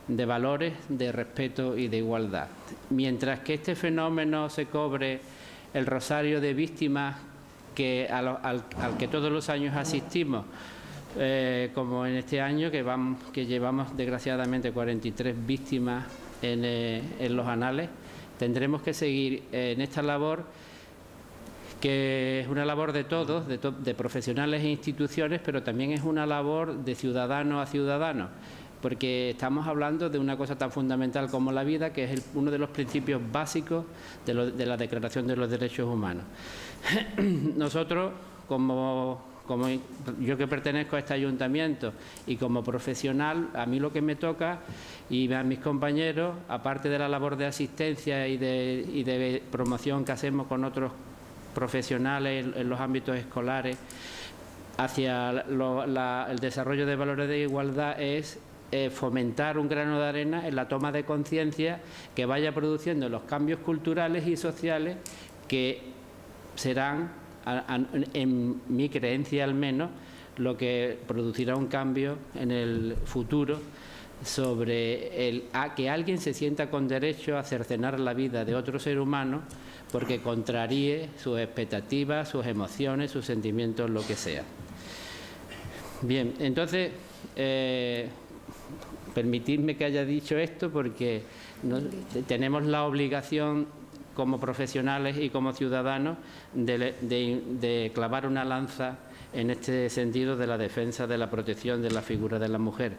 de valores, de respeto y de igualdad. Mientras que este fenómeno se cobre el rosario de víctimas al que todos los años asistimos, como en este año que llevamos desgraciadamente 43 víctimas en los anales, tendremos que seguir en esta labor, que es una labor de todos, de profesionales e instituciones, pero también es una labor de ciudadano a ciudadano, porque estamos hablando de una cosa tan fundamental como la vida, que es uno de los principios básicos de la Declaración de los Derechos Humanos. Nosotros, como yo que pertenezco a este ayuntamiento y como profesional, a mí lo que me toca, y a mis compañeros, aparte de la labor de asistencia y de promoción que hacemos con otros profesionales en los ámbitos escolares hacia el desarrollo de valores de igualdad, es fomentar un grano de arena en la toma de conciencia que vaya produciendo los cambios culturales y sociales que serán, en mi creencia al menos, lo que producirá un cambio en el futuro sobre que alguien se sienta con derecho a cercenar la vida de otro ser humano porque contraríe sus expectativas, sus emociones, sus sentimientos, lo que sea. Bien, entonces, permitidme que haya dicho esto porque tenemos la obligación como profesionales y como ciudadanos de clavar una lanza en este sentido de la defensa de la protección de la figura de la mujer.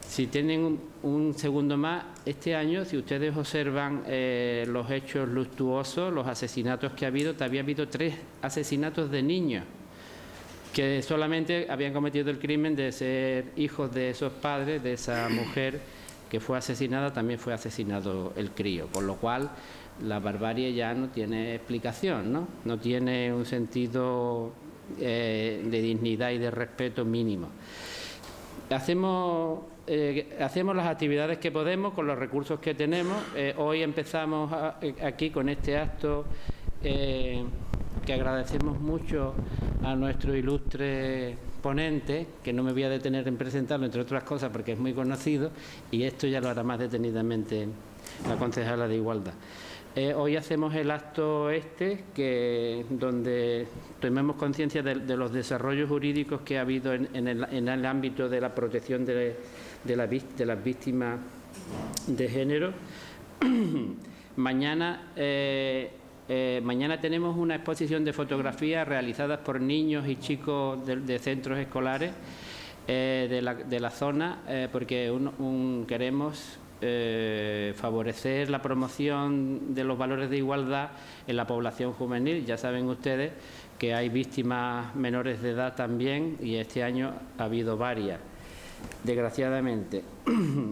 Si tienen un segundo más, este año, si ustedes observan los hechos luctuosos, los asesinatos que ha habido, también ha habido 3 asesinatos de niños que solamente habían cometido el crimen de ser hijos de esos padres, de esa mujer que fue asesinada, también fue asesinado el crío, por lo cual la barbarie ya no tiene explicación, no tiene un sentido de dignidad y de respeto mínimo. Hacemos las actividades que podemos con los recursos que tenemos. Hoy empezamos aquí con este acto que agradecemos mucho a nuestro ilustre ponente, que no me voy a detener en presentarlo, entre otras cosas, porque es muy conocido, y esto ya lo hará más detenidamente la concejala de Igualdad. Hoy hacemos el acto donde tomemos conciencia de los desarrollos jurídicos que ha habido en el ámbito de la protección de las víctimas de género. Mañana tenemos una exposición de fotografías realizadas por niños y chicos de centros escolares de la zona, porque queremos favorecer la promoción de los valores de igualdad en la población juvenil. Ya saben ustedes que hay víctimas menores de edad también, y este año ha habido varias, desgraciadamente.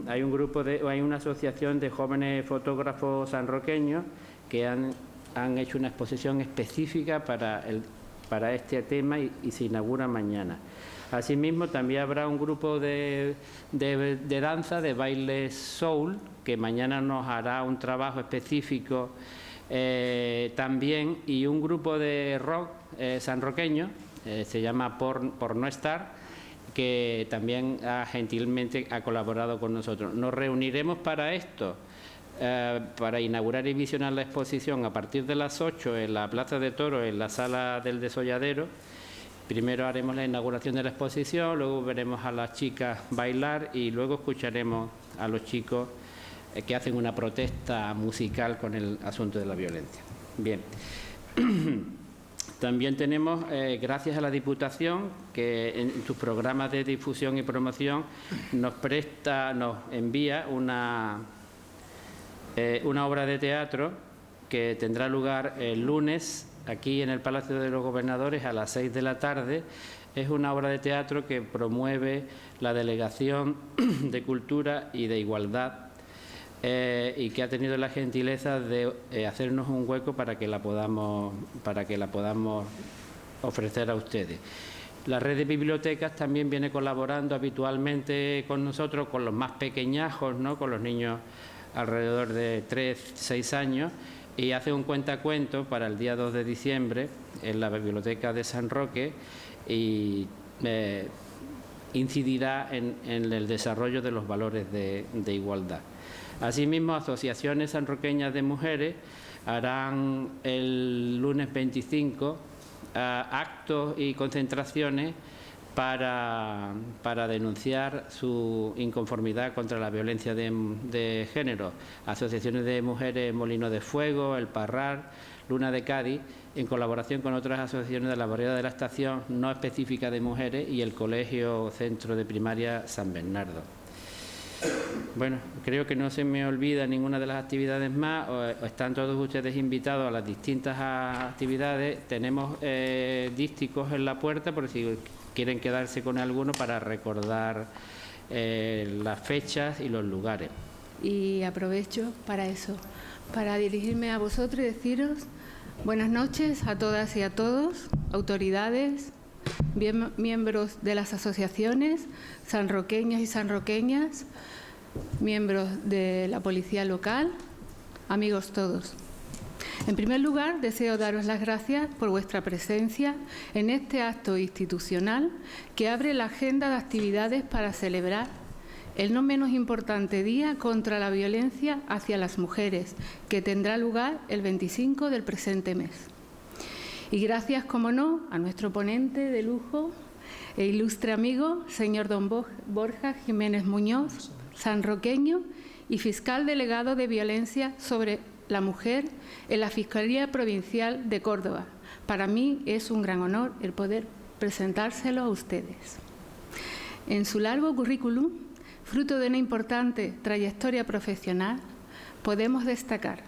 Hay una asociación de jóvenes fotógrafos sanroqueños que han hecho una exposición específica para este tema y se inaugura mañana. Asimismo, también habrá un grupo de danza, de baile soul, que mañana nos hará un trabajo específico también, y un grupo de rock sanroqueño, se llama Por No Estar, que también gentilmente ha colaborado con nosotros. Nos reuniremos para esto, para inaugurar y visionar la exposición a partir de las 8 en la Plaza de Toros, en la Sala del Desolladero. Primero haremos la inauguración de la exposición, luego veremos a las chicas bailar y luego escucharemos a los chicos que hacen una protesta musical con el asunto de la violencia. Bien. También tenemos, gracias a la Diputación, que en sus programas de difusión y promoción nos envía una obra de teatro que tendrá lugar el lunes aquí en el Palacio de los Gobernadores a las 6 de la tarde. Es una obra de teatro que promueve la Delegación de Cultura y de Igualdad y que ha tenido la gentileza de hacernos un hueco para que la podamos ofrecer a ustedes. La red de bibliotecas también viene colaborando habitualmente con nosotros, con los más pequeñajos, con los niños alrededor de 3-6 años, y hace un cuentacuentos para el día 2 de diciembre en la Biblioteca de San Roque, y incidirá en el desarrollo de los valores de igualdad. Asimismo, asociaciones sanroqueñas de mujeres harán el lunes 25 actos y concentraciones para denunciar su inconformidad contra la violencia de género. Asociaciones de mujeres Molino de Fuego, El Parral, Luna de Cádiz, en colaboración con otras asociaciones de la barriada de la Estación no específica de mujeres y el Colegio Centro de Primaria San Bernardo. Bueno, creo que no se me olvida ninguna de las actividades más. Están todos ustedes invitados a las distintas actividades. Tenemos dísticos en la puerta por si quieren quedarse con alguno para recordar las fechas y los lugares. Y aprovecho para eso, para dirigirme a vosotros y deciros buenas noches a todas y a todos, autoridades, miembros de las asociaciones sanroqueñas y sanroqueñas, miembros de la policía local, amigos todos. En primer lugar, deseo daros las gracias por vuestra presencia en este acto institucional que abre la agenda de actividades para celebrar el no menos importante Día contra la Violencia hacia las Mujeres, que tendrá lugar el 25 del presente mes. Y gracias, como no, a nuestro ponente de lujo e ilustre amigo, señor don Borja Jiménez Muñoz, sanroqueño y fiscal delegado de Violencia sobre la Mujer en la Fiscalía Provincial de Córdoba. Para mí es un gran honor el poder presentárselo a ustedes. En su largo currículum, fruto de una importante trayectoria profesional, podemos destacar,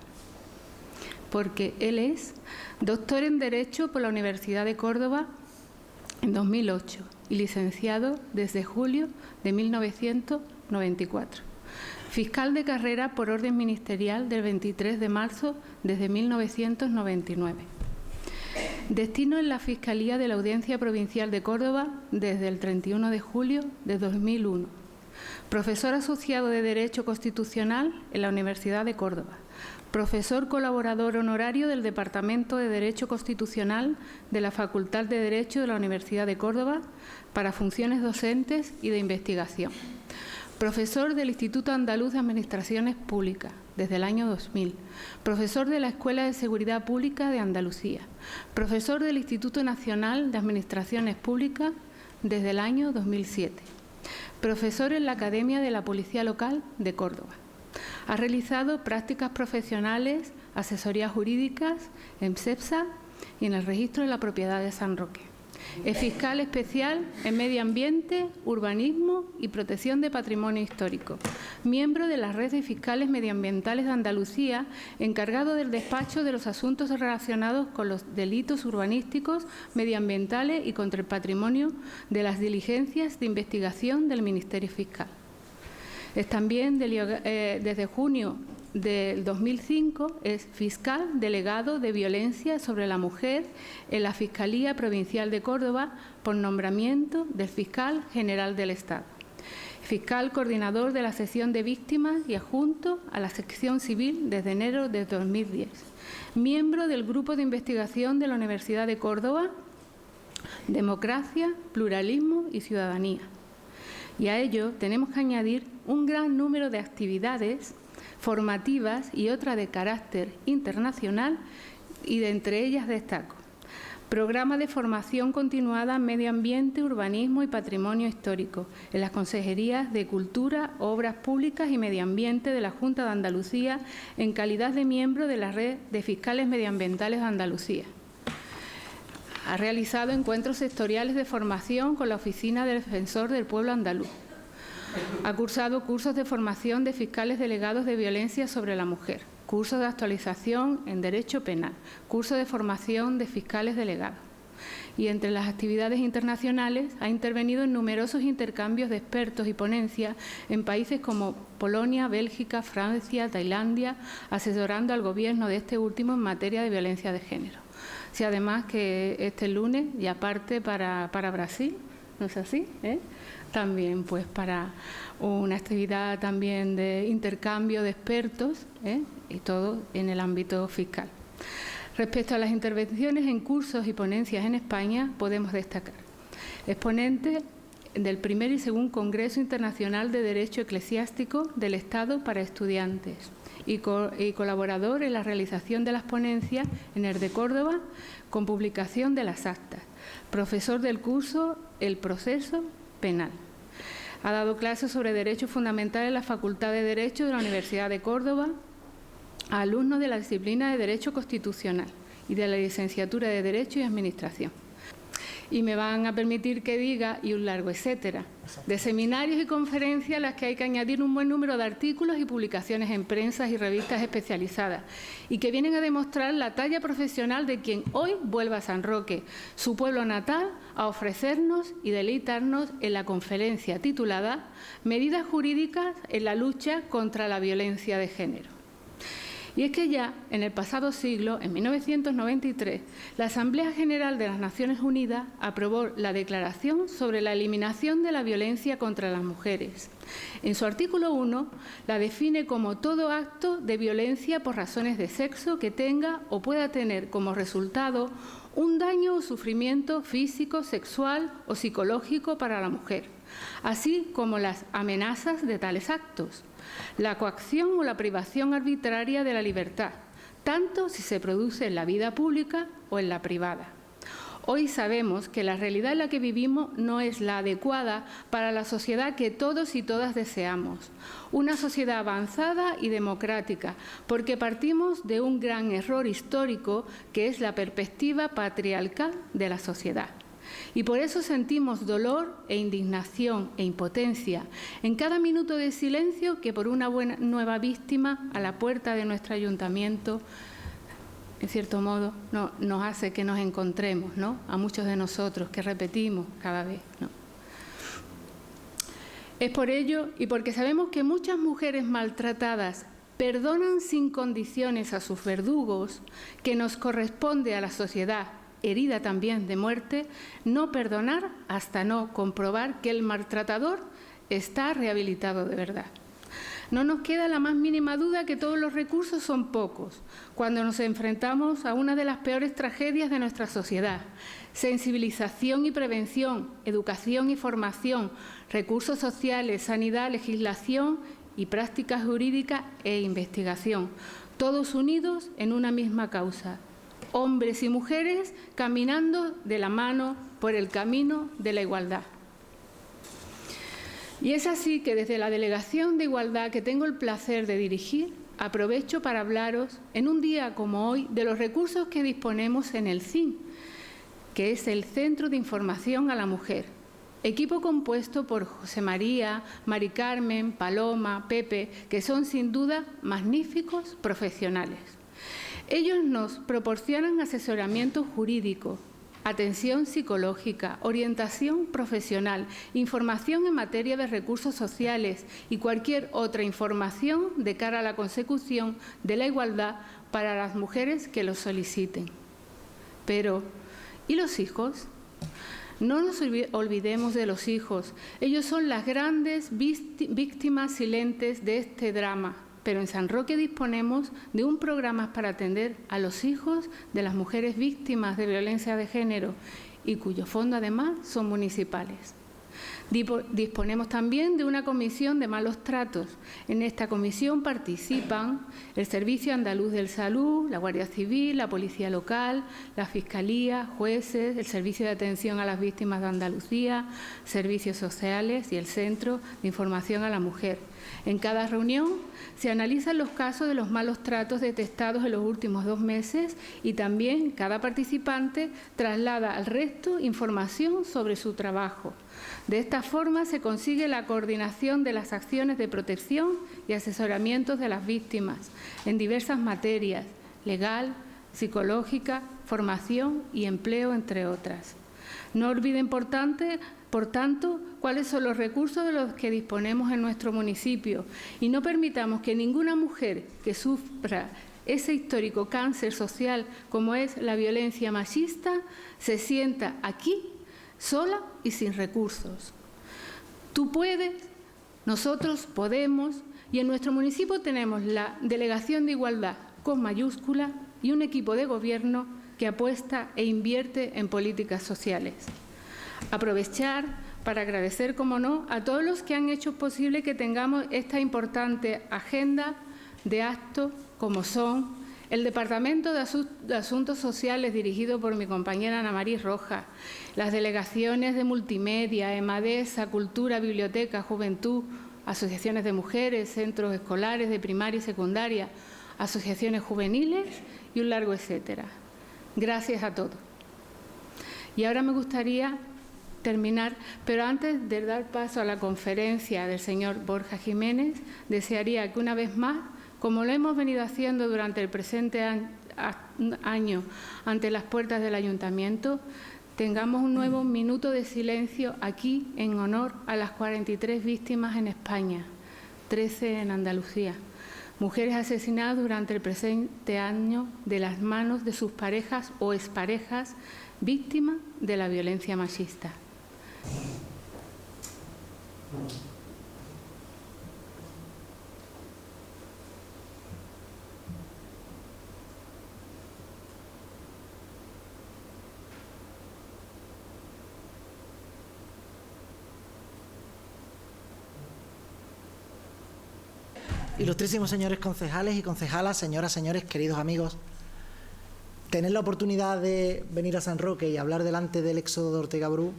porque él es doctor en Derecho por la Universidad de Córdoba en 2008 y licenciado desde julio de 1994. Fiscal de carrera por orden ministerial del 23 de marzo desde 1999. Destino en la Fiscalía de la Audiencia Provincial de Córdoba desde el 31 de julio de 2001. Profesor asociado de Derecho Constitucional en la Universidad de Córdoba. Profesor colaborador honorario del Departamento de Derecho Constitucional de la Facultad de Derecho de la Universidad de Córdoba para funciones docentes y de investigación. Profesor del Instituto Andaluz de Administraciones Públicas desde el año 2000. Profesor de la Escuela de Seguridad Pública de Andalucía. Profesor del Instituto Nacional de Administraciones Públicas desde el año 2007. Profesor en la Academia de la Policía Local de Córdoba. Ha realizado prácticas profesionales, asesorías jurídicas en CEPSA y en el Registro de la Propiedad de San Roque. Es fiscal especial en Medio Ambiente, Urbanismo y Protección de Patrimonio Histórico. Miembro de la Red de Fiscales Medioambientales de Andalucía, encargado del despacho de los asuntos relacionados con los delitos urbanísticos, medioambientales y contra el patrimonio de las diligencias de investigación del Ministerio Fiscal. Es también, desde junio del 2005, es fiscal delegado de Violencia sobre la Mujer en la Fiscalía Provincial de Córdoba por nombramiento del Fiscal General del Estado. Fiscal coordinador de la sección de víctimas y adjunto a la sección civil desde enero de 2010. Miembro del Grupo de Investigación de la Universidad de Córdoba, Democracia, Pluralismo y Ciudadanía. Y a ello tenemos que añadir un gran número de actividades formativas y otra de carácter internacional, y de entre ellas destaco programa de formación continuada en Medio Ambiente, Urbanismo y Patrimonio Histórico en las Consejerías de Cultura, Obras Públicas y Medio Ambiente de la Junta de Andalucía en calidad de miembro de la Red de Fiscales Medioambientales de Andalucía. Ha realizado encuentros sectoriales de formación con la Oficina del Defensor del Pueblo Andaluz. Ha cursado cursos de formación de fiscales delegados de violencia sobre la mujer, cursos de actualización en Derecho Penal, cursos de formación de fiscales delegados. Y entre las actividades internacionales ha intervenido en numerosos intercambios de expertos y ponencias en países como Polonia, Bélgica, Francia, Tailandia, asesorando al gobierno de este último en materia de violencia de género. Sí, además que este lunes ya parte para Brasil, ¿no es así? También pues para una actividad también de intercambio de expertos, y todo en el ámbito fiscal. Respecto a las intervenciones en cursos y ponencias en España, podemos destacar exponente del primer y segundo Congreso Internacional de Derecho Eclesiástico del Estado para Estudiantes y colaborador en la realización de las ponencias en el de Córdoba con publicación de las actas. Profesor del curso El Proceso Penal. Ha dado clases sobre Derecho Fundamental en la Facultad de Derecho de la Universidad de Córdoba a alumnos de la disciplina de Derecho Constitucional y de la licenciatura de Derecho y Administración. Y me van a permitir que diga, y un largo etcétera, de seminarios y conferencias a las que hay que añadir un buen número de artículos y publicaciones en prensas y revistas especializadas, y que vienen a demostrar la talla profesional de quien hoy vuelve a San Roque, su pueblo natal, a ofrecernos y deleitarnos en la conferencia titulada Medidas jurídicas en la lucha contra la violencia de género. Y es que ya en el pasado siglo, en 1993, la Asamblea General de las Naciones Unidas aprobó la Declaración sobre la Eliminación de la Violencia contra las Mujeres. En su artículo 1 la define como todo acto de violencia por razones de sexo que tenga o pueda tener como resultado un daño o sufrimiento físico, sexual o psicológico para la mujer, así como las amenazas de tales actos, la coacción o la privación arbitraria de la libertad, tanto si se produce en la vida pública o en la privada. Hoy sabemos que la realidad en la que vivimos no es la adecuada para la sociedad que todos y todas deseamos, una sociedad avanzada y democrática, porque partimos de un gran error histórico que es la perspectiva patriarcal de la sociedad. Y por eso sentimos dolor e indignación e impotencia en cada minuto de silencio que por una nueva víctima a la puerta de nuestro ayuntamiento, en cierto modo, nos hace que nos encontremos, ¿no?, a muchos de nosotros, que repetimos cada vez, ¿no? Es por ello y porque sabemos que muchas mujeres maltratadas perdonan sin condiciones a sus verdugos, que nos corresponde a la sociedad, herida también de muerte, no perdonar hasta no comprobar que el maltratador está rehabilitado de verdad. No nos queda la más mínima duda que todos los recursos son pocos cuando nos enfrentamos a una de las peores tragedias de nuestra sociedad. Sensibilización y prevención, educación y formación, recursos sociales, sanidad, legislación y prácticas jurídicas e investigación, todos unidos en una misma causa. Hombres y mujeres caminando de la mano por el camino de la igualdad. Y es así que desde la Delegación de Igualdad que tengo el placer de dirigir, aprovecho para hablaros en un día como hoy de los recursos que disponemos en el CIN, que es el Centro de Información a la Mujer, equipo compuesto por José María, Mari Carmen, Paloma, Pepe, que son sin duda magníficos profesionales. Ellos nos proporcionan asesoramiento jurídico, atención psicológica, orientación profesional, información en materia de recursos sociales y cualquier otra información de cara a la consecución de la igualdad para las mujeres que lo soliciten. Pero, ¿y los hijos? No nos olvidemos de los hijos. Ellos son las grandes víctimas silentes de este drama. Pero en San Roque disponemos de un programa para atender a los hijos de las mujeres víctimas de violencia de género y cuyo fondo además son municipales. Disponemos también de una comisión de malos tratos. En esta comisión participan el Servicio Andaluz de Salud, la Guardia Civil, la Policía Local, la Fiscalía, jueces, el Servicio de Atención a las Víctimas de Andalucía, Servicios Sociales y el Centro de Información a la Mujer. En cada reunión se analizan los casos de los malos tratos detectados en los últimos 2 meses y también cada participante traslada al resto información sobre su trabajo. De esta forma se consigue la coordinación de las acciones de protección y asesoramientos de las víctimas en diversas materias, legal, psicológica, formación y empleo, entre otras. No olviden, por tanto, cuáles son los recursos de los que disponemos en nuestro municipio y no permitamos que ninguna mujer que sufra ese histórico cáncer social como es la violencia machista se sienta aquí sola y sin recursos. Tú puedes, nosotros podemos, y en nuestro municipio tenemos la Delegación de Igualdad con mayúscula y un equipo de gobierno que apuesta e invierte en políticas sociales. Aprovechar para agradecer, como no, a todos los que han hecho posible que tengamos esta importante agenda de actos, como son el Departamento de Asuntos Sociales, dirigido por mi compañera Ana María Rojas, las delegaciones de Multimedia, EMADESA, Cultura, Biblioteca, Juventud, asociaciones de mujeres, centros escolares de primaria y secundaria, asociaciones juveniles y un largo etcétera. Gracias a todos. Y ahora me gustaría terminar, pero antes de dar paso a la conferencia del señor Borja Jiménez, desearía que una vez más, como lo hemos venido haciendo durante el presente año ante las puertas del Ayuntamiento, tengamos un nuevo minuto de silencio aquí en honor a las 43 víctimas en España, 13 en Andalucía, mujeres asesinadas durante el presente año de las manos de sus parejas o exparejas víctimas de la violencia machista. Ilustrísimos señores concejales y concejalas, señoras, señores, queridos amigos, tener la oportunidad de venir a San Roque y hablar delante del éxodo de Ortega Bru,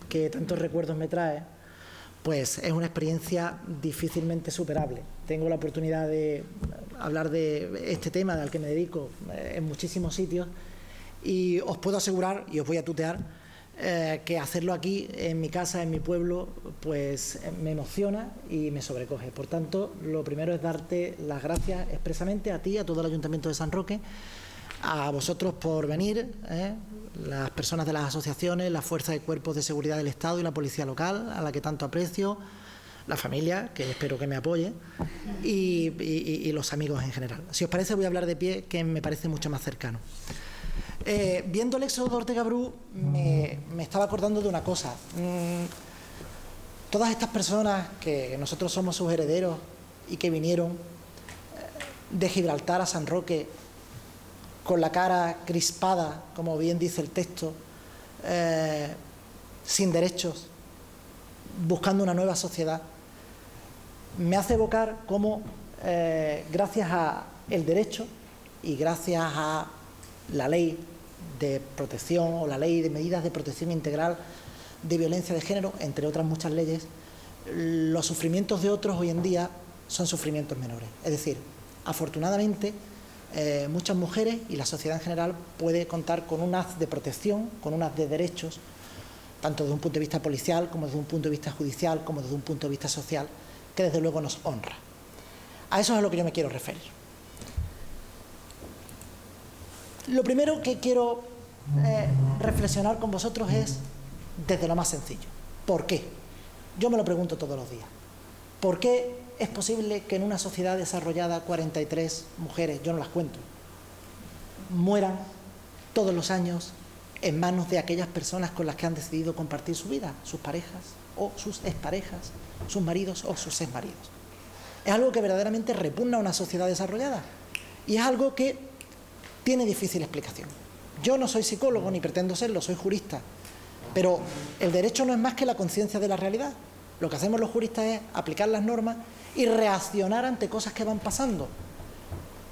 que tantos recuerdos me trae, pues es una experiencia difícilmente superable. Tengo la oportunidad de hablar de este tema al que me dedico en muchísimos sitios y os puedo asegurar, y os voy a tutear, que hacerlo aquí, en mi casa, en mi pueblo, pues me emociona y me sobrecoge. Por tanto, lo primero es darte las gracias expresamente a ti, a todo el Ayuntamiento de San Roque, a vosotros por venir, las personas de las asociaciones, las fuerzas y cuerpos de seguridad del Estado y la policía local, a la que tanto aprecio, la familia, que espero que me apoye, y los amigos en general. Si os parece, voy a hablar de pie, que me parece mucho más cercano. Viendo el éxodo de Ortega Bru, me estaba acordando de una cosa. Todas estas personas que nosotros somos sus herederos y que vinieron de Gibraltar a San Roque con la cara crispada, como bien dice el texto, sin derechos, buscando una nueva sociedad, me hace evocar cómo, gracias al derecho y gracias a la ley de protección o la ley de medidas de protección integral de violencia de género, entre otras muchas leyes, los sufrimientos de otros hoy en día son sufrimientos menores. Es decir, afortunadamente, muchas mujeres y la sociedad en general puede contar con un haz de protección, con un haz de derechos, tanto desde un punto de vista policial como desde un punto de vista judicial, como desde un punto de vista social, que desde luego nos honra. A eso es a lo que yo me quiero referir. Lo primero que quiero reflexionar con vosotros es desde lo más sencillo. ¿Por qué? Yo me lo pregunto todos los días. ¿Por qué es posible que en una sociedad desarrollada 43 mujeres, yo no las cuento, mueran todos los años en manos de aquellas personas con las que han decidido compartir su vida, sus parejas o sus exparejas, sus maridos o sus exmaridos? Es algo que verdaderamente repugna a una sociedad desarrollada y es algo que tiene difícil explicación. Yo no soy psicólogo ni pretendo serlo, soy jurista, pero el derecho no es más que la conciencia de la realidad. Lo que hacemos los juristas es aplicar las normas y reaccionar ante cosas que van pasando.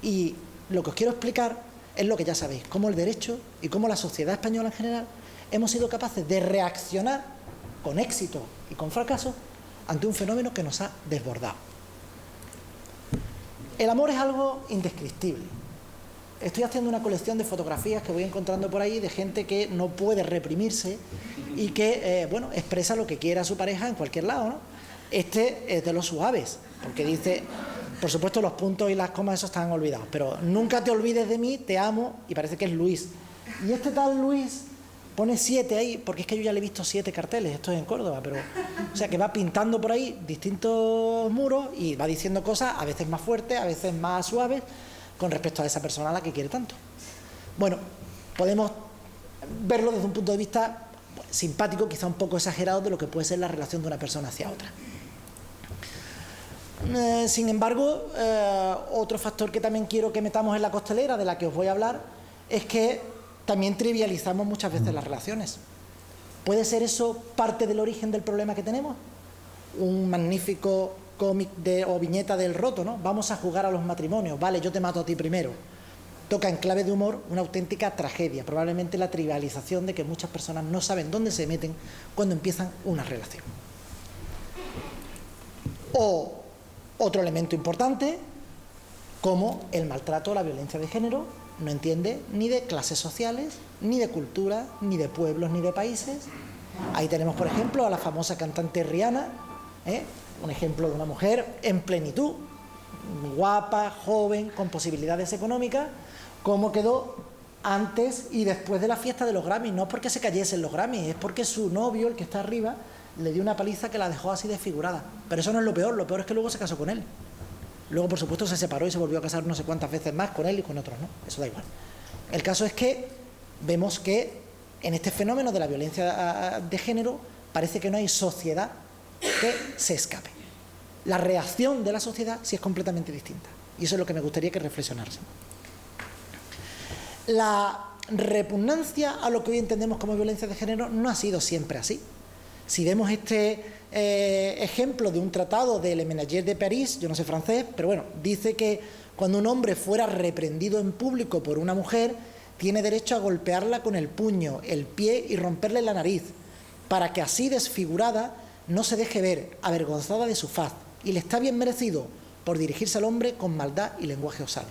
Y lo que os quiero explicar es lo que ya sabéis, cómo el derecho y cómo la sociedad española en general hemos sido capaces de reaccionar con éxito y con fracaso ante un fenómeno que nos ha desbordado. El amor es algo indescriptible. Estoy haciendo una colección de fotografías que voy encontrando por ahí de gente que no puede reprimirse y que, bueno, expresa lo que quiera a su pareja en cualquier lado, ¿no? Este es de los suaves, porque dice, por supuesto los puntos y las comas esos están olvidados, pero nunca te olvides de mí, te amo, y parece que es Luis. Y este tal Luis pone 7 ahí, porque es que yo ya le he visto 7 carteles, esto es en Córdoba, pero, o sea, que va pintando por ahí distintos muros y va diciendo cosas a veces más fuertes, a veces más suaves, con respecto a esa persona a la que quiere tanto. Bueno, podemos verlo desde un punto de vista simpático, quizá un poco exagerado, de lo que puede ser la relación de una persona hacia otra. Sin embargo, otro factor que también quiero que metamos en la costelera, de la que os voy a hablar, es que también trivializamos muchas veces las relaciones. ¿Puede ser eso parte del origen del problema que tenemos? Un magnífico cómic o viñeta del Roto, ¿no? Vamos a jugar a los matrimonios, vale, yo te mato a ti primero. Toca en clave de humor una auténtica tragedia, probablemente la trivialización de que muchas personas no saben dónde se meten cuando empiezan una relación. O otro elemento importante, como el maltrato o la violencia de género, no entiende ni de clases sociales, ni de cultura, ni de pueblos, ni de países. Ahí tenemos, por ejemplo, a la famosa cantante Rihanna, un ejemplo de una mujer en plenitud, guapa, joven, con posibilidades económicas, cómo quedó antes y después de la fiesta de los Grammys. No es porque se cayesen los Grammys, es porque su novio, el que está arriba, le dio una paliza que la dejó así desfigurada. Pero eso no es lo peor es que luego se casó con él. Luego, por supuesto, se separó y se volvió a casar no sé cuántas veces más con él y con otros, ¿no? Eso da igual. El caso es que vemos que en este fenómeno de la violencia de género parece que no hay sociedad que se escape. La reacción de la sociedad sí es completamente distinta. Y eso es lo que me gustaría que reflexionase. La repugnancia a lo que hoy entendemos como violencia de género no ha sido siempre así. Si vemos este ejemplo de un tratado de Le Ménager de París, yo no sé francés, pero bueno, dice que cuando un hombre fuera reprendido en público por una mujer, tiene derecho a golpearla con el puño, el pie y romperle la nariz, para que así desfigurada no se deje ver, avergonzada de su faz, y le está bien merecido por dirigirse al hombre con maldad y lenguaje osado.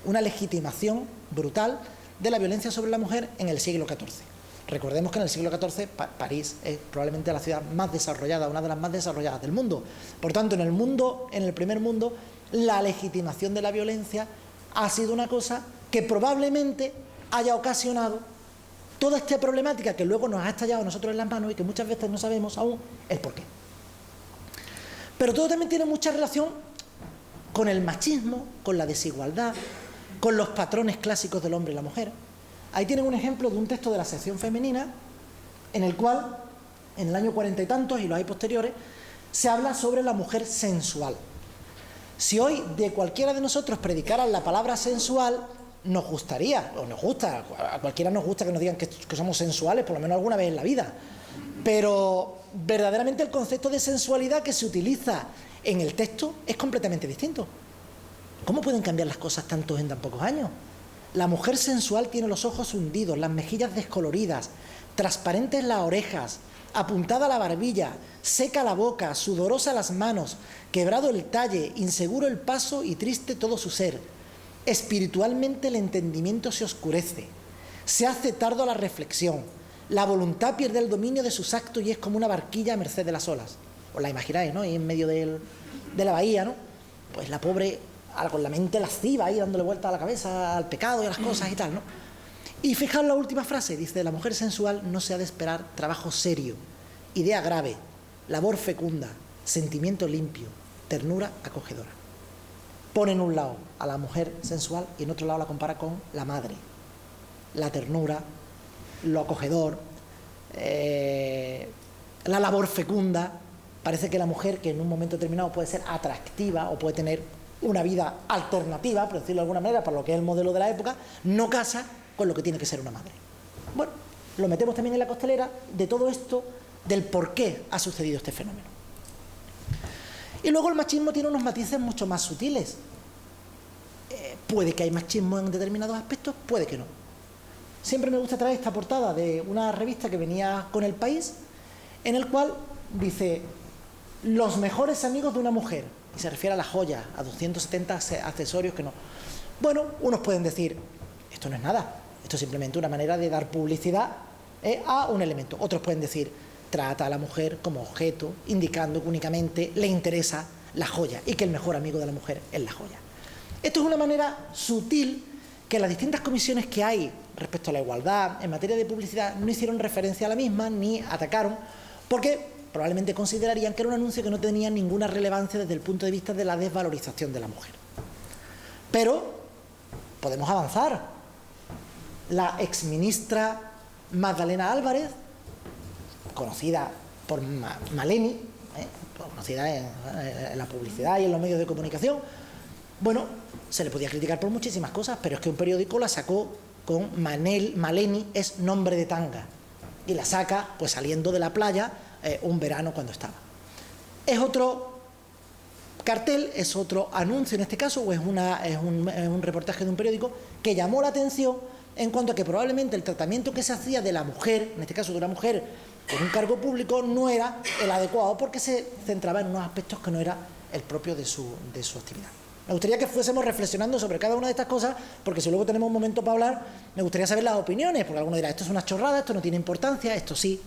Una legitimación brutal de la violencia sobre la mujer en el siglo XIV. Recordemos que en el siglo XIV París es probablemente la ciudad más desarrollada, una de las más desarrolladas del mundo. Por tanto, en el primer mundo, la legitimación de la violencia ha sido una cosa que probablemente haya ocasionado toda esta problemática que luego nos ha estallado a nosotros en las manos y que muchas veces no sabemos aún el porqué. Pero todo también tiene mucha relación con el machismo, con la desigualdad, con los patrones clásicos del hombre y la mujer. Ahí tienen un ejemplo de un texto de la sección femenina en el cual, en el año 40 y tantos, y los hay posteriores, se habla sobre la mujer sensual. Si hoy de cualquiera de nosotros predicaran la palabra sensual, nos gustaría, o nos gusta, a cualquiera nos gusta que nos digan que somos sensuales, por lo menos alguna vez en la vida. Pero verdaderamente el concepto de sensualidad que se utiliza en el texto es completamente distinto. ¿Cómo pueden cambiar las cosas tanto en tan pocos años? La mujer sensual tiene los ojos hundidos, las mejillas descoloridas, transparentes las orejas, apuntada la barbilla, seca la boca, sudorosa las manos, quebrado el talle, inseguro el paso y triste todo su ser. Espiritualmente el entendimiento se oscurece, se hace tardo a la reflexión, la voluntad pierde el dominio de sus actos y es como una barquilla a merced de las olas. Os la imagináis, ¿no? Y en medio de la bahía, ¿no? Pues la pobre, con la mente lasciva ahí dándole vuelta a la cabeza al pecado y a las cosas y tal, ¿no? Y fijaos la última frase, dice: la mujer sensual no se ha de esperar trabajo serio, idea grave, labor fecunda, sentimiento limpio, ternura acogedora. Pone en un lado a la mujer sensual y en otro lado la compara con la madre. La ternura, lo acogedor, la labor fecunda. Parece que la mujer, que en un momento determinado puede ser atractiva o puede tener una vida alternativa, por decirlo de alguna manera, para lo que es el modelo de la época, no casa con lo que tiene que ser una madre. Bueno, lo metemos también en la costelera de todo esto, del por qué ha sucedido este fenómeno. Y luego el machismo tiene unos matices mucho más sutiles. Puede que hay machismo en determinados aspectos, puede que no. Siempre me gusta traer esta portada de una revista que venía con El País, en el cual dice: los mejores amigos de una mujer, y se refiere a las joyas, a 270 accesorios que no. Bueno, unos pueden decir: esto no es nada, esto es simplemente una manera de dar publicidad a un elemento. Otros pueden decir: trata a la mujer como objeto, indicando que únicamente le interesa la joya y que el mejor amigo de la mujer es la joya. Esto es una manera sutil que las distintas comisiones que hay respecto a la igualdad en materia de publicidad no hicieron referencia a la misma ni atacaron, porque probablemente considerarían que era un anuncio que no tenía ninguna relevancia desde el punto de vista de la desvalorización de la mujer. Pero podemos avanzar. La exministra Magdalena Álvarez, conocida por Maleni, conocida en la publicidad y en los medios de comunicación, bueno, se le podía criticar por muchísimas cosas, pero es que un periódico la sacó con Maleni es nombre de tanga. y la saca pues saliendo de la playa un verano cuando estaba. Es otro cartel, es otro anuncio en este caso, o es un reportaje de un periódico que llamó la atención en cuanto a que probablemente el tratamiento que se hacía de la mujer, en este caso de una mujer con un cargo público, no era el adecuado porque se centraba en unos aspectos que no era el propio de su actividad. Me gustaría que fuésemos reflexionando sobre cada una de estas cosas, porque si luego tenemos un momento para hablar, me gustaría saber las opiniones, porque alguno dirá, esto es una chorrada, esto no tiene importancia, esto sí.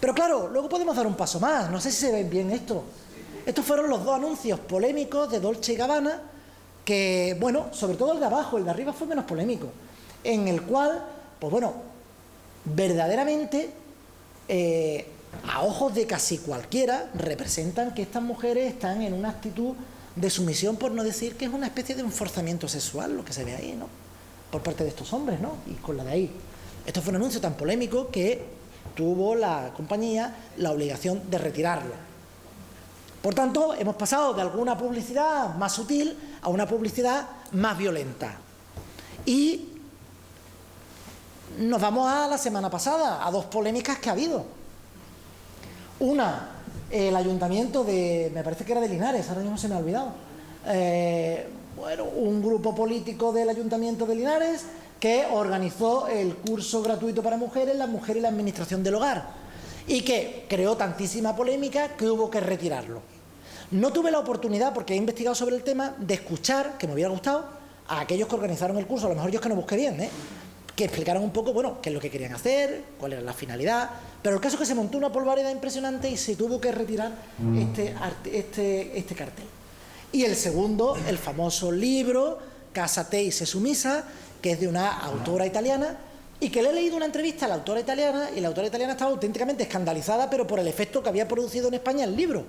Pero claro, luego podemos dar un paso más, no sé si se ven bien esto. Estos fueron los dos anuncios polémicos de Dolce & Gabbana, que, bueno, sobre todo el de abajo, el de arriba fue menos polémico, en el cual, pues bueno, verdaderamente, a ojos de casi cualquiera, representan que estas mujeres están en una actitud de sumisión, por no decir que es una especie de un forzamiento sexual lo que se ve ahí, ¿no? Por parte de estos hombres, ¿no? Y con la de ahí. Esto fue un anuncio tan polémico que tuvo la compañía la obligación de retirarlo. Por tanto, hemos pasado de alguna publicidad más sutil a una publicidad más violenta. Y nos vamos a la semana pasada, a dos polémicas que ha habido. Una, el ayuntamiento de, me parece que era de Linares, ahora mismo se me ha olvidado. Bueno, un grupo político del ayuntamiento de Linares que organizó el curso gratuito para mujeres, la mujer y la administración del hogar, y que creó tantísima polémica que hubo que retirarlo. No tuve la oportunidad, porque he investigado sobre el tema, de escuchar, que me hubiera gustado, a aquellos que organizaron el curso, a lo mejor yo es que no busqué bien, que explicaran un poco, bueno, qué es lo que querían hacer, cuál era la finalidad, pero el caso es que se montó una polvareda impresionante y se tuvo que retirar este cartel. Y el segundo, el famoso libro Cásate y sé sumisa, que es de una autora italiana, y que le he leído una entrevista a la autora italiana, y la autora italiana estaba auténticamente escandalizada, pero por el efecto que había producido en España el libro.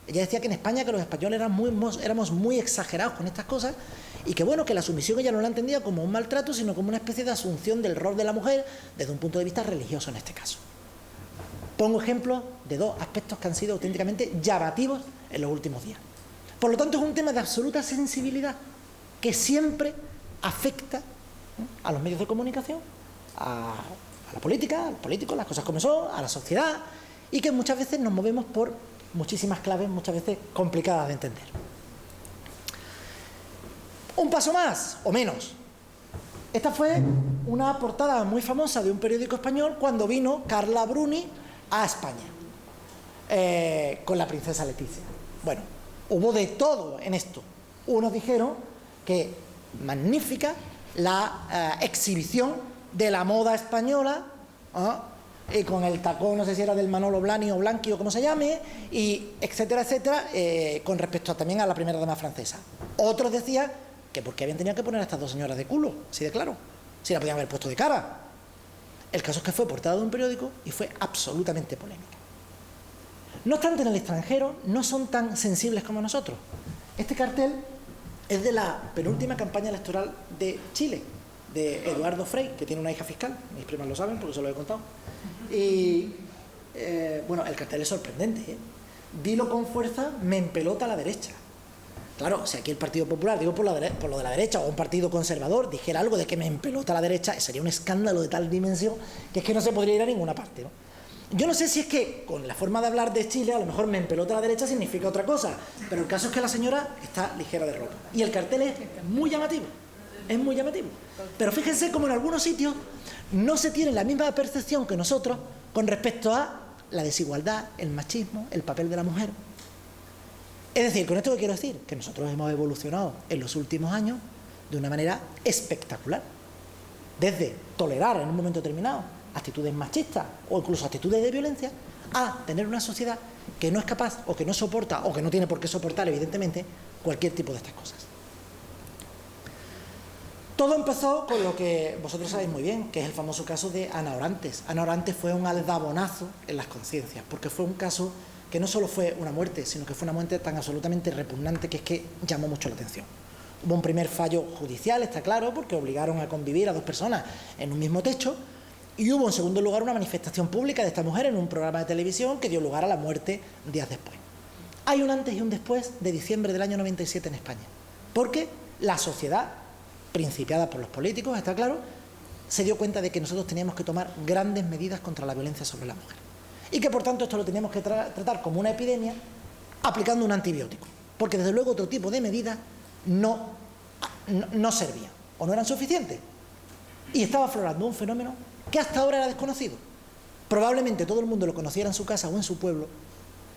Ella decía que en España, que los españoles éramos muy exagerados con estas cosas, y que bueno, que la sumisión ella no la entendía como un maltrato, sino como una especie de asunción del rol de la mujer desde un punto de vista religioso en este caso. Pongo ejemplos de dos aspectos que han sido auténticamente llamativos en los últimos días. Por lo tanto, es un tema de absoluta sensibilidad que siempre afecta a los medios de comunicación, a la política, a los políticos, las cosas como son, a la sociedad, y que muchas veces nos movemos por muchísimas claves, muchas veces complicadas de entender. Un paso más o menos. Esta fue una portada muy famosa de un periódico español cuando vino Carla Bruni a España con la princesa Leticia. Bueno, hubo de todo en esto. Unos dijeron que magnífica la exhibición de la moda española, con el tacón, no sé si era del Manolo Blahnik o Blanqui o como se llame, y etcétera, etcétera, con respecto también a la primera dama francesa. Otros decían que por qué habían tenido que poner a estas dos señoras de culo, así de claro, si la podían haber puesto de cara. El caso es que fue portada de un periódico y fue absolutamente polémica. No obstante, en el extranjero no son tan sensibles como nosotros. Este cartel es de la penúltima campaña electoral de Chile, de Eduardo Frei, que tiene una hija fiscal, mis primas lo saben porque se lo he contado. Y bueno, el cartel es sorprendente, Dilo con fuerza, me empelota a la derecha. Claro, si aquí el Partido Popular, digo por lo de la derecha, o un partido conservador dijera algo de que me empelota a la derecha, sería un escándalo de tal dimensión que es que no se podría ir a ninguna parte, ¿no? Yo no sé si es que con la forma de hablar de Chile, a lo mejor me empelota a la derecha significa otra cosa, pero el caso es que la señora está ligera de ropa. Y el cartel es muy llamativo, es muy llamativo. Pero fíjense como en algunos sitios no se tiene la misma percepción que nosotros con respecto a la desigualdad, el machismo, el papel de la mujer. Es decir, con esto que quiero decir, que nosotros hemos evolucionado en los últimos años de una manera espectacular. Desde tolerar en un momento determinado actitudes machistas o incluso actitudes de violencia, a tener una sociedad que no es capaz o que no soporta o que no tiene por qué soportar, evidentemente, cualquier tipo de estas cosas. Todo empezó con lo que vosotros sabéis muy bien, que es el famoso caso de Ana Orantes. Ana Orantes fue un aldabonazo en las conciencias, porque fue un caso que no solo fue una muerte, sino que fue una muerte tan absolutamente repugnante que es que llamó mucho la atención. Hubo un primer fallo judicial, está claro, porque obligaron a convivir a dos personas en un mismo techo, y hubo en segundo lugar una manifestación pública de esta mujer en un programa de televisión que dio lugar a la muerte días después. Hay un antes y un después de diciembre del año 97 en España, porque la sociedad, principiada por los políticos, está claro, se dio cuenta de que nosotros teníamos que tomar grandes medidas contra la violencia sobre la mujer. Y que por tanto esto lo teníamos que tratar como una epidemia aplicando un antibiótico. Porque desde luego otro tipo de medidas no servían o no eran suficientes. Y estaba aflorando un fenómeno que hasta ahora era desconocido. Probablemente todo el mundo lo conociera en su casa o en su pueblo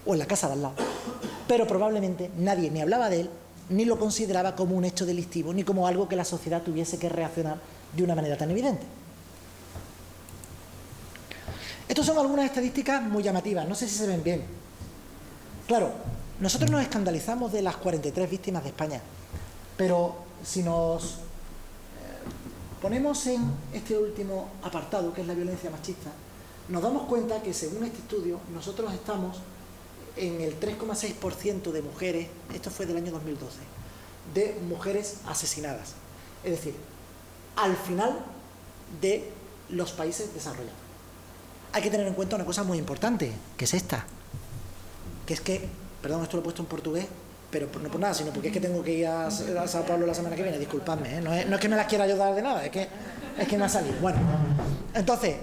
o en la casa de al lado, pero probablemente nadie ni hablaba de él, ni lo consideraba como un hecho delictivo, ni como algo que la sociedad tuviese que reaccionar de una manera tan evidente. Estas son algunas estadísticas muy llamativas, no sé si se ven bien. Claro, nosotros nos escandalizamos de las 43 víctimas de España, pero si nos ponemos en este último apartado, que es la violencia machista, nos damos cuenta que según este estudio, nosotros estamos en el 3,6% de mujeres, esto fue del año 2012, de mujeres asesinadas. Es decir, al final de los países desarrollados. Hay que tener en cuenta una cosa muy importante, que es esta, que es que, perdón, esto lo he puesto en portugués, pero no por nada, sino porque es que tengo que ir a Sao Paulo la semana que viene, disculpadme, ¿eh? No es que me las quiera ayudar de nada, es que me ha salido. Bueno, entonces,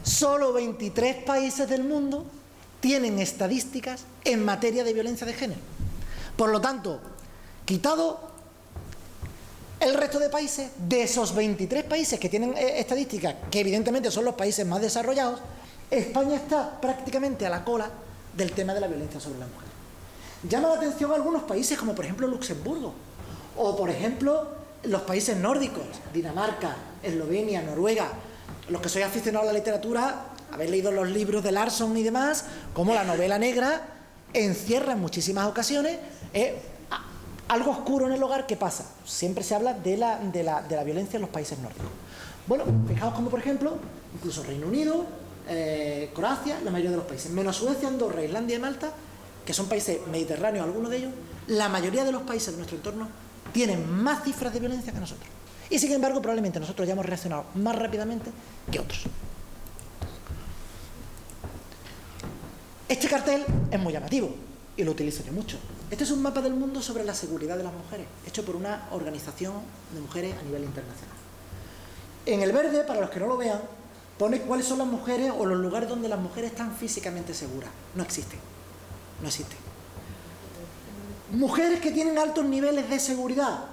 solo 23 países del mundo tienen estadísticas en materia de violencia de género. Por lo tanto, quitado el resto de países, de esos 23 países que tienen estadísticas, que evidentemente son los países más desarrollados, España está prácticamente a la cola del tema de la violencia sobre la mujer. Llama la atención a algunos países, como por ejemplo Luxemburgo, o por ejemplo los países nórdicos, Dinamarca, Eslovenia, Noruega. Los que sois aficionados a la literatura, habéis leído los libros de Larson y demás, como la novela negra encierra en muchísimas ocasiones algo oscuro en el hogar. ¿Qué pasa? Siempre se habla de la violencia en los países nórdicos. Bueno, fijaos como por ejemplo, incluso Reino Unido, Croacia, la mayoría de los países, menos Suecia, Andorra, Islandia y Malta, que son países mediterráneos, algunos de ellos, la mayoría de los países de nuestro entorno tienen más cifras de violencia que nosotros. Y sin embargo, probablemente nosotros ya hemos reaccionado más rápidamente que otros. Este cartel es muy llamativo y lo utilizo yo mucho. Este es un mapa del mundo sobre la seguridad de las mujeres, hecho por una organización de mujeres a nivel internacional. En el verde, para los que no lo vean, pone cuáles son las mujeres o los lugares donde las mujeres están físicamente seguras. No existen. No existen. Mujeres que tienen altos niveles de seguridad.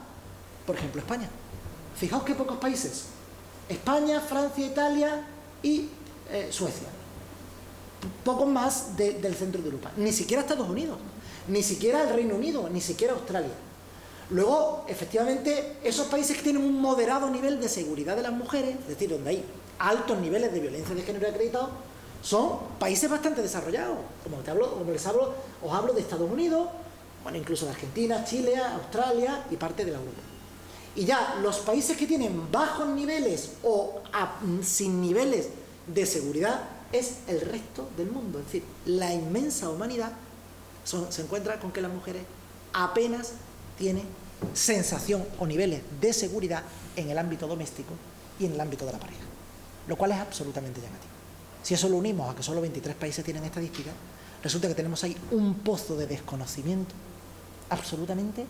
Por ejemplo, España. Fijaos qué pocos países. España, Francia, Italia y Suecia. Pocos más del centro de Europa. Ni siquiera Estados Unidos, ni siquiera el Reino Unido, ni siquiera Australia. Luego, efectivamente, esos países que tienen un moderado nivel de seguridad de las mujeres, es decir, donde hay altos niveles de violencia de género acreditados, son países bastante desarrollados. Como os hablo de Estados Unidos, bueno, incluso de Argentina, Chile, Australia y parte de la Europa. Y ya los países que tienen bajos niveles o sin niveles de seguridad es el resto del mundo. Es decir, la inmensa humanidad se encuentra con que las mujeres apenas tienen sensación o niveles de seguridad en el ámbito doméstico y en el ámbito de la pareja, lo cual es absolutamente llamativo. Si eso lo unimos a que solo 23 países tienen estadísticas, resulta que tenemos ahí un pozo de desconocimiento absolutamente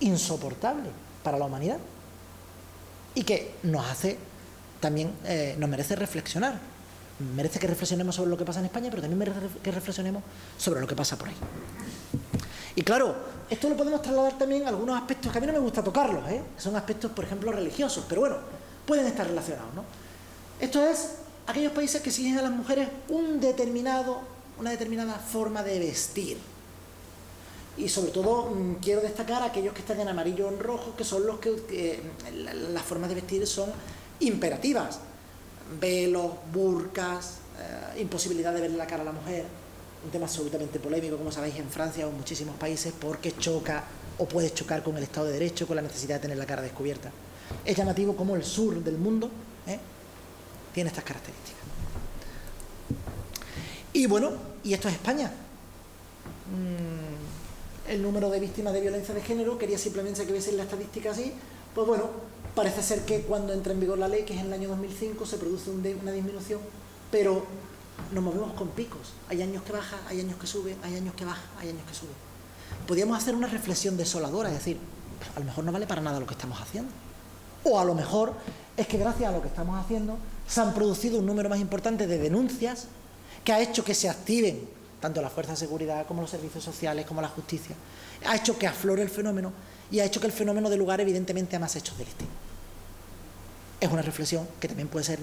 insoportable para la humanidad y que nos hace también, nos merece reflexionar. Merece que reflexionemos sobre lo que pasa en España, pero también merece que reflexionemos sobre lo que pasa por ahí. Y claro, esto lo podemos trasladar también a algunos aspectos que a mí no me gusta tocarlos, son aspectos, por ejemplo, religiosos, pero bueno, pueden estar relacionados, ¿no? Esto es aquellos países que exigen a las mujeres una determinada forma de vestir. Y sobre todo quiero destacar a aquellos que están en amarillo o en rojo, que son los que las formas de vestir son imperativas. Velos, burkas, imposibilidad de verle la cara a la mujer, un tema absolutamente polémico, como sabéis, en Francia o en muchísimos países, porque choca o puede chocar con el Estado de Derecho, con la necesidad de tener la cara descubierta. Es llamativo cómo el sur del mundo tiene estas características. Y bueno, y esto es España. El número de víctimas de violencia de género, quería simplemente que viesen la estadística así, pues bueno, parece ser que cuando entra en vigor la ley, que es en el año 2005, se produce una disminución, pero nos movemos con picos. Hay años que baja, hay años que sube, hay años que baja, hay años que sube. Podríamos hacer una reflexión desoladora, es decir, a lo mejor no vale para nada lo que estamos haciendo. O a lo mejor es que gracias a lo que estamos haciendo se han producido un número más importante de denuncias que ha hecho que se activen tanto las fuerzas de seguridad como los servicios sociales como la justicia. Ha hecho que aflore el fenómeno y ha hecho que el fenómeno dé lugar evidentemente a más hechos delictivos. Es una reflexión que también puede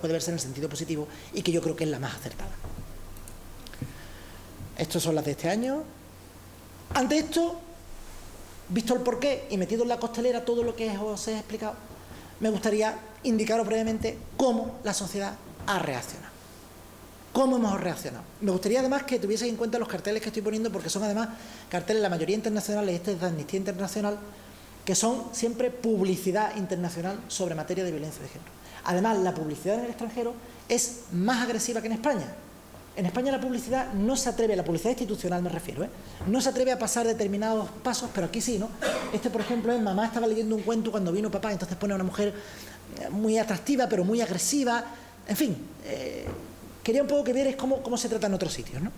verse en el sentido positivo y que yo creo que es la más acertada. Estas son las de este año. Ante esto, visto el porqué y metido en la costelera todo lo que os he explicado, me gustaría indicaros brevemente cómo la sociedad ha reaccionado. ¿Cómo hemos reaccionado? Me gustaría además que tuvieseis en cuenta los carteles que estoy poniendo, porque son además carteles, la mayoría internacionales, este es de Amnistía Internacional, que son siempre publicidad internacional sobre materia de violencia de género. Además, la publicidad en el extranjero es más agresiva que en España. En España la publicidad no se atreve, la publicidad institucional me refiero, no se atreve a pasar determinados pasos, pero aquí sí, ¿no? Este, por ejemplo, es mamá estaba leyendo un cuento cuando vino papá, entonces pone a una mujer muy atractiva, pero muy agresiva, en fin, quería un poco que vierais cómo se trata en otros sitios, ¿no?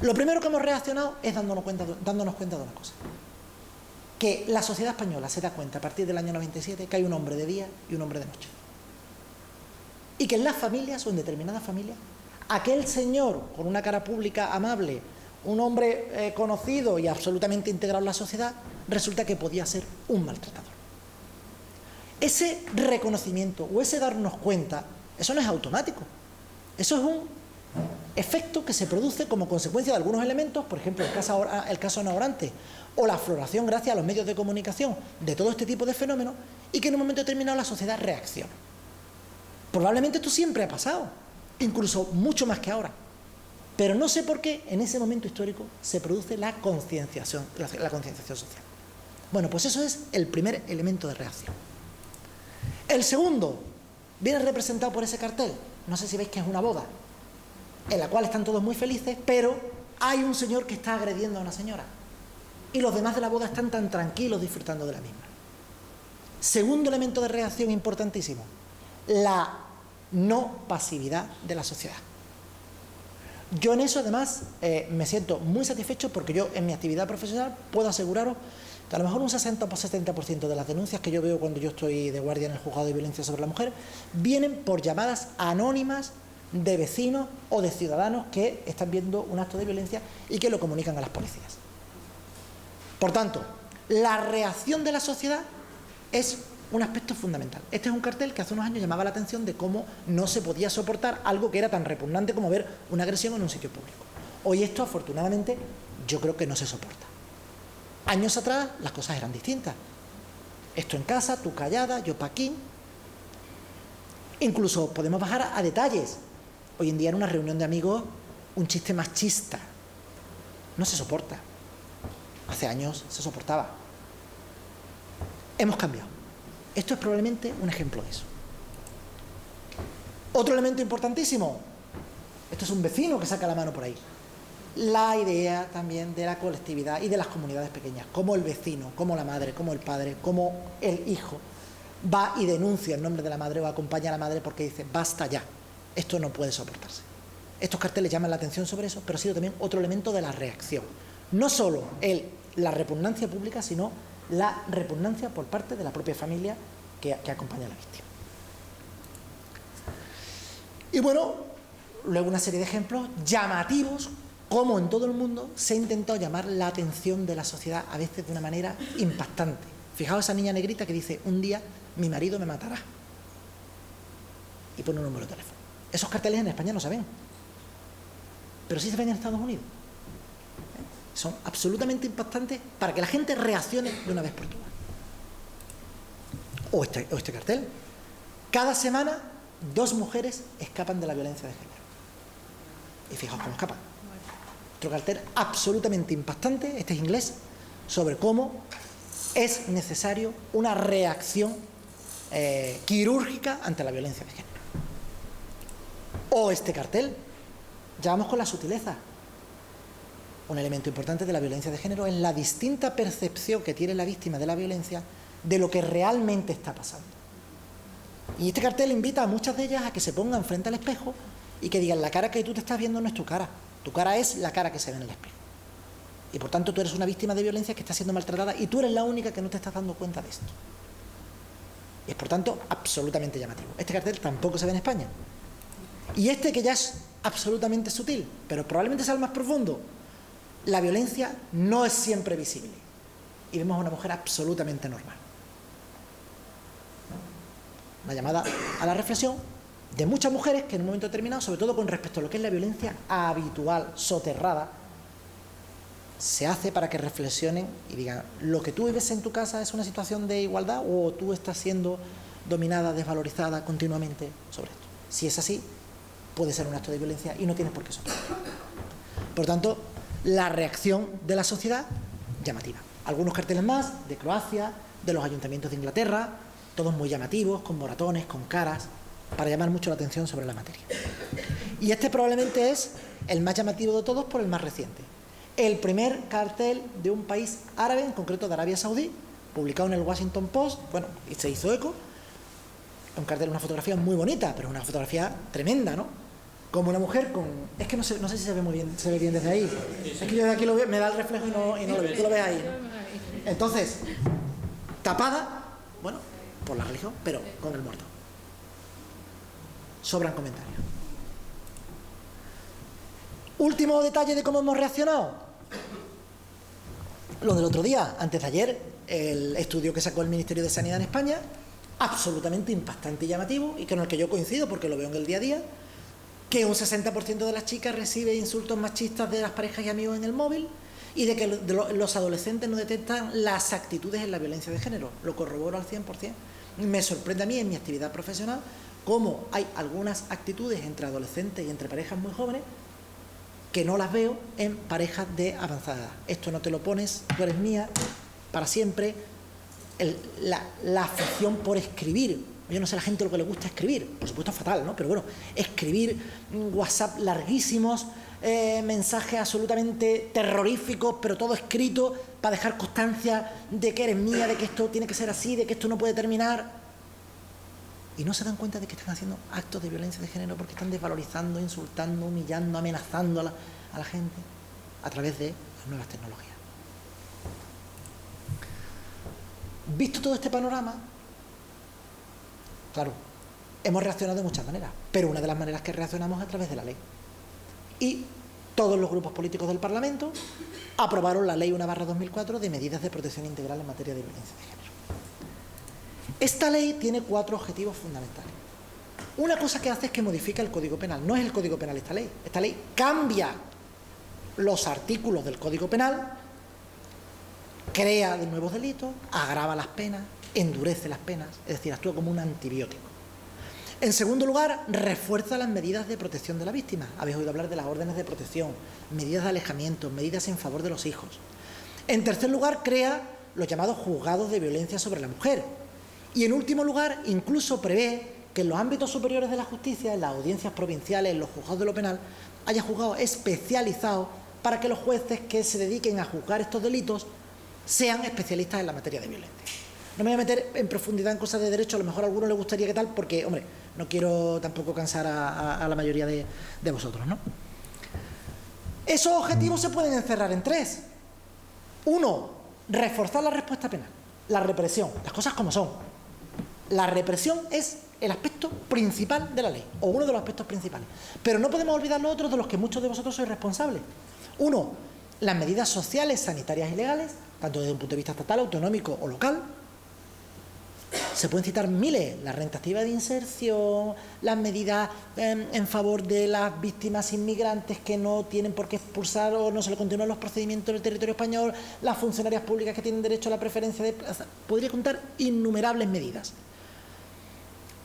Lo primero que hemos reaccionado es dándonos cuenta de una cosa, que la sociedad española se da cuenta a partir del año 97 que hay un hombre de día y un hombre de noche. Y que en las familias o en determinadas familias, aquel señor con una cara pública amable, un hombre conocido y absolutamente integrado en la sociedad, resulta que podía ser un maltratador. Ese reconocimiento o ese darnos cuenta, eso no es automático. Eso es un efecto que se produce como consecuencia de algunos elementos, por ejemplo, el caso Ana Orantes, o la afloración gracias a los medios de comunicación de todo este tipo de fenómenos, y que en un momento determinado la sociedad reacciona. Probablemente esto siempre ha pasado, incluso mucho más que ahora, pero no sé por qué en ese momento histórico se produce la concienciación social. Bueno, pues eso es el primer elemento de reacción. El segundo viene representado por ese cartel. No sé si veis que es una boda, en la cual están todos muy felices, pero hay un señor que está agrediendo a una señora. Y los demás de la boda están tan tranquilos disfrutando de la misma. Segundo elemento de reacción importantísimo, la no pasividad de la sociedad. Yo en eso además me siento muy satisfecho porque yo en mi actividad profesional puedo aseguraros que a lo mejor un 60 o 70% de las denuncias que yo veo cuando yo estoy de guardia en el juzgado de violencia sobre la mujer vienen por llamadas anónimas de vecinos o de ciudadanos que están viendo un acto de violencia y que lo comunican a las policías. Por tanto, la reacción de la sociedad es un aspecto fundamental. Este es un cartel que hace unos años llamaba la atención de cómo no se podía soportar algo que era tan repugnante como ver una agresión en un sitio público. Hoy esto, afortunadamente, yo creo que no se soporta. Años atrás las cosas eran distintas. Esto en casa, tú callada, yo pa' aquí. Incluso podemos bajar a detalles. Hoy en día en una reunión de amigos, un chiste machista no se soporta. Hace años se soportaba. Hemos cambiado. Esto es probablemente un ejemplo de eso. Otro elemento importantísimo. Esto es un vecino que saca la mano por ahí. La idea también de la colectividad y de las comunidades pequeñas, como el vecino, como la madre, como el padre, como el hijo va y denuncia en nombre de la madre o acompaña a la madre porque dice basta ya, esto no puede soportarse. Estos carteles llaman la atención sobre eso, pero ha sido también otro elemento de la reacción. No solo la repugnancia pública, sino la repugnancia por parte de la propia familia que acompaña a la víctima. Y bueno, luego una serie de ejemplos llamativos, como en todo el mundo se ha intentado llamar la atención de la sociedad, a veces de una manera impactante. Fijaos esa niña negrita que dice, un día mi marido me matará. Y pone un número de teléfono. Esos carteles en España no se ven, pero sí se ven en Estados Unidos. Son absolutamente impactantes para que la gente reaccione de una vez por todas. O este cartel. Cada semana 2 mujeres escapan de la violencia de género. Y fijaos cómo escapan. Otro cartel absolutamente impactante, este es inglés, sobre cómo es necesario una reacción quirúrgica ante la violencia de género. O este cartel, ya vamos con la sutileza. Un elemento importante de la violencia de género es la distinta percepción que tiene la víctima de la violencia de lo que realmente está pasando. Y este cartel invita a muchas de ellas a que se pongan frente al espejo y que digan, la cara que tú te estás viendo no es tu cara es la cara que se ve en el espejo. Y por tanto tú eres una víctima de violencia que está siendo maltratada y tú eres la única que no te estás dando cuenta de esto. Es, por tanto, absolutamente llamativo. Este cartel tampoco se ve en España. Y este, que ya es absolutamente sutil, pero probablemente sea el más profundo, la violencia no es siempre visible. Y vemos a una mujer absolutamente normal. Una llamada a la reflexión de muchas mujeres que en un momento determinado, sobre todo con respecto a lo que es la violencia habitual, soterrada, se hace para que reflexionen y digan: ¿lo que tú vives en tu casa es una situación de igualdad o tú estás siendo dominada, desvalorizada continuamente sobre esto? Si es así, puede ser un acto de violencia y no tienes por qué soportarlo. Por tanto, la reacción de la sociedad, llamativa. Algunos carteles más, de Croacia, de los ayuntamientos de Inglaterra, todos muy llamativos, con moratones, con caras, para llamar mucho la atención sobre la materia. Y este probablemente es el más llamativo de todos por el más reciente. El primer cartel de un país árabe, en concreto de Arabia Saudí, publicado en el Washington Post, bueno, y se hizo eco. Un cartel, una fotografía muy bonita, pero una fotografía tremenda, ¿no? Como una mujer con... Es que no sé si se ve muy bien, se ve bien desde ahí. Es que yo de aquí lo veo, me da el reflejo y no lo veo. Tú lo ves ahí, ¿no? Entonces, tapada, bueno, por la religión, pero con el muerto. Sobran comentarios. Último detalle de cómo hemos reaccionado. Lo del otro día, antes de ayer, el estudio que sacó el Ministerio de Sanidad en España, absolutamente impactante y llamativo, y con el que yo coincido porque lo veo en el día a día, que un 60% de las chicas recibe insultos machistas de las parejas y amigos en el móvil, y de que los adolescentes no detectan las actitudes en la violencia de género. Lo corroboro al 100%. Me sorprende a mí en mi actividad profesional cómo hay algunas actitudes entre adolescentes y entre parejas muy jóvenes que no las veo en parejas de avanzada edad. Esto no te lo pones, tú eres mía para siempre. La afición por escribir. Yo no sé a la gente lo que le gusta escribir, por supuesto es fatal, ¿no? Pero bueno, escribir WhatsApp larguísimos, mensajes absolutamente terroríficos, pero todo escrito para dejar constancia de que eres mía, de que esto tiene que ser así, de que esto no puede terminar. Y no se dan cuenta de que están haciendo actos de violencia de género porque están desvalorizando, insultando, humillando, amenazando a la gente a través de las nuevas tecnologías. Visto todo este panorama, claro, hemos reaccionado de muchas maneras, pero una de las maneras que reaccionamos es a través de la ley. Y todos los grupos políticos del Parlamento aprobaron la Ley 1/2004 de medidas de protección integral en materia de violencia de género. Esta ley tiene 4 objetivos fundamentales. Una cosa que hace es que modifica el Código Penal. No es el Código Penal esta ley. Esta ley cambia los artículos del Código Penal, crea de nuevos delitos, agrava las penas, endurece las penas, es decir, actúa como un antibiótico. En segundo lugar, refuerza las medidas de protección de la víctima. Habéis oído hablar de las órdenes de protección, medidas de alejamiento, medidas en favor de los hijos. En tercer lugar, crea los llamados juzgados de violencia sobre la mujer. Y en último lugar, incluso prevé que en los ámbitos superiores de la justicia, en las audiencias provinciales, en los juzgados de lo penal, haya juzgados especializados para que los jueces que se dediquen a juzgar estos delitos sean especialistas en la materia de violencia. No me voy a meter en profundidad en cosas de derecho, a lo mejor a alguno le gustaría que tal, porque, hombre, no quiero tampoco cansar a la mayoría de vosotros, ¿no? Esos objetivos se pueden encerrar en 3. 1, reforzar la respuesta penal, la represión, las cosas como son. La represión es el aspecto principal de la ley, o uno de los aspectos principales. Pero no podemos olvidar los otros de los que muchos de vosotros sois responsables. 1, las medidas sociales, sanitarias y legales, tanto desde un punto de vista estatal, autonómico o local. Se pueden citar miles: la renta activa de inserción, las medidas en favor de las víctimas inmigrantes que no tienen por qué expulsar o no se le continúan los procedimientos en el territorio español, las funcionarias públicas que tienen derecho a la preferencia de plaza. Podría contar innumerables medidas.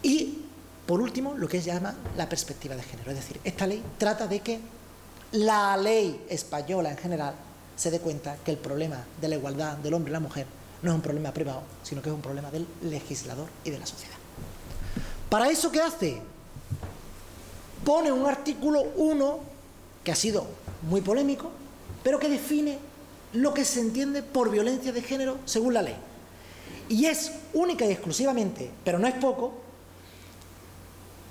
Y, por último, lo que se llama la perspectiva de género. Es decir, esta ley trata de que la ley española en general se dé cuenta que el problema de la igualdad del hombre y la mujer no es un problema privado, sino que es un problema del legislador y de la sociedad. ¿Para eso qué hace? Pone un artículo 1 que ha sido muy polémico, pero que define lo que se entiende por violencia de género según la ley. Y es única y exclusivamente, pero no es poco,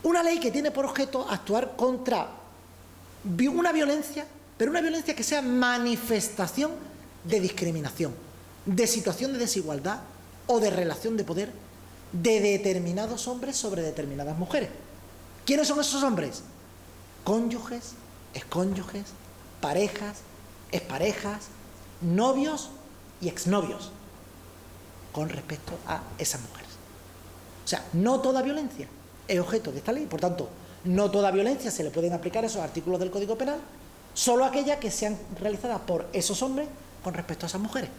una ley que tiene por objeto actuar contra una violencia, pero una violencia que sea manifestación de discriminación, de situación de desigualdad o de relación de poder de determinados hombres sobre determinadas mujeres. ¿Quiénes son esos hombres? Cónyuges, excónyuges, parejas, exparejas, novios y exnovios con respecto a esas mujeres. O sea, no toda violencia es objeto de esta ley, por tanto, no toda violencia se le pueden aplicar esos artículos del Código Penal, solo aquellas que sean realizadas por esos hombres con respecto a esas mujeres.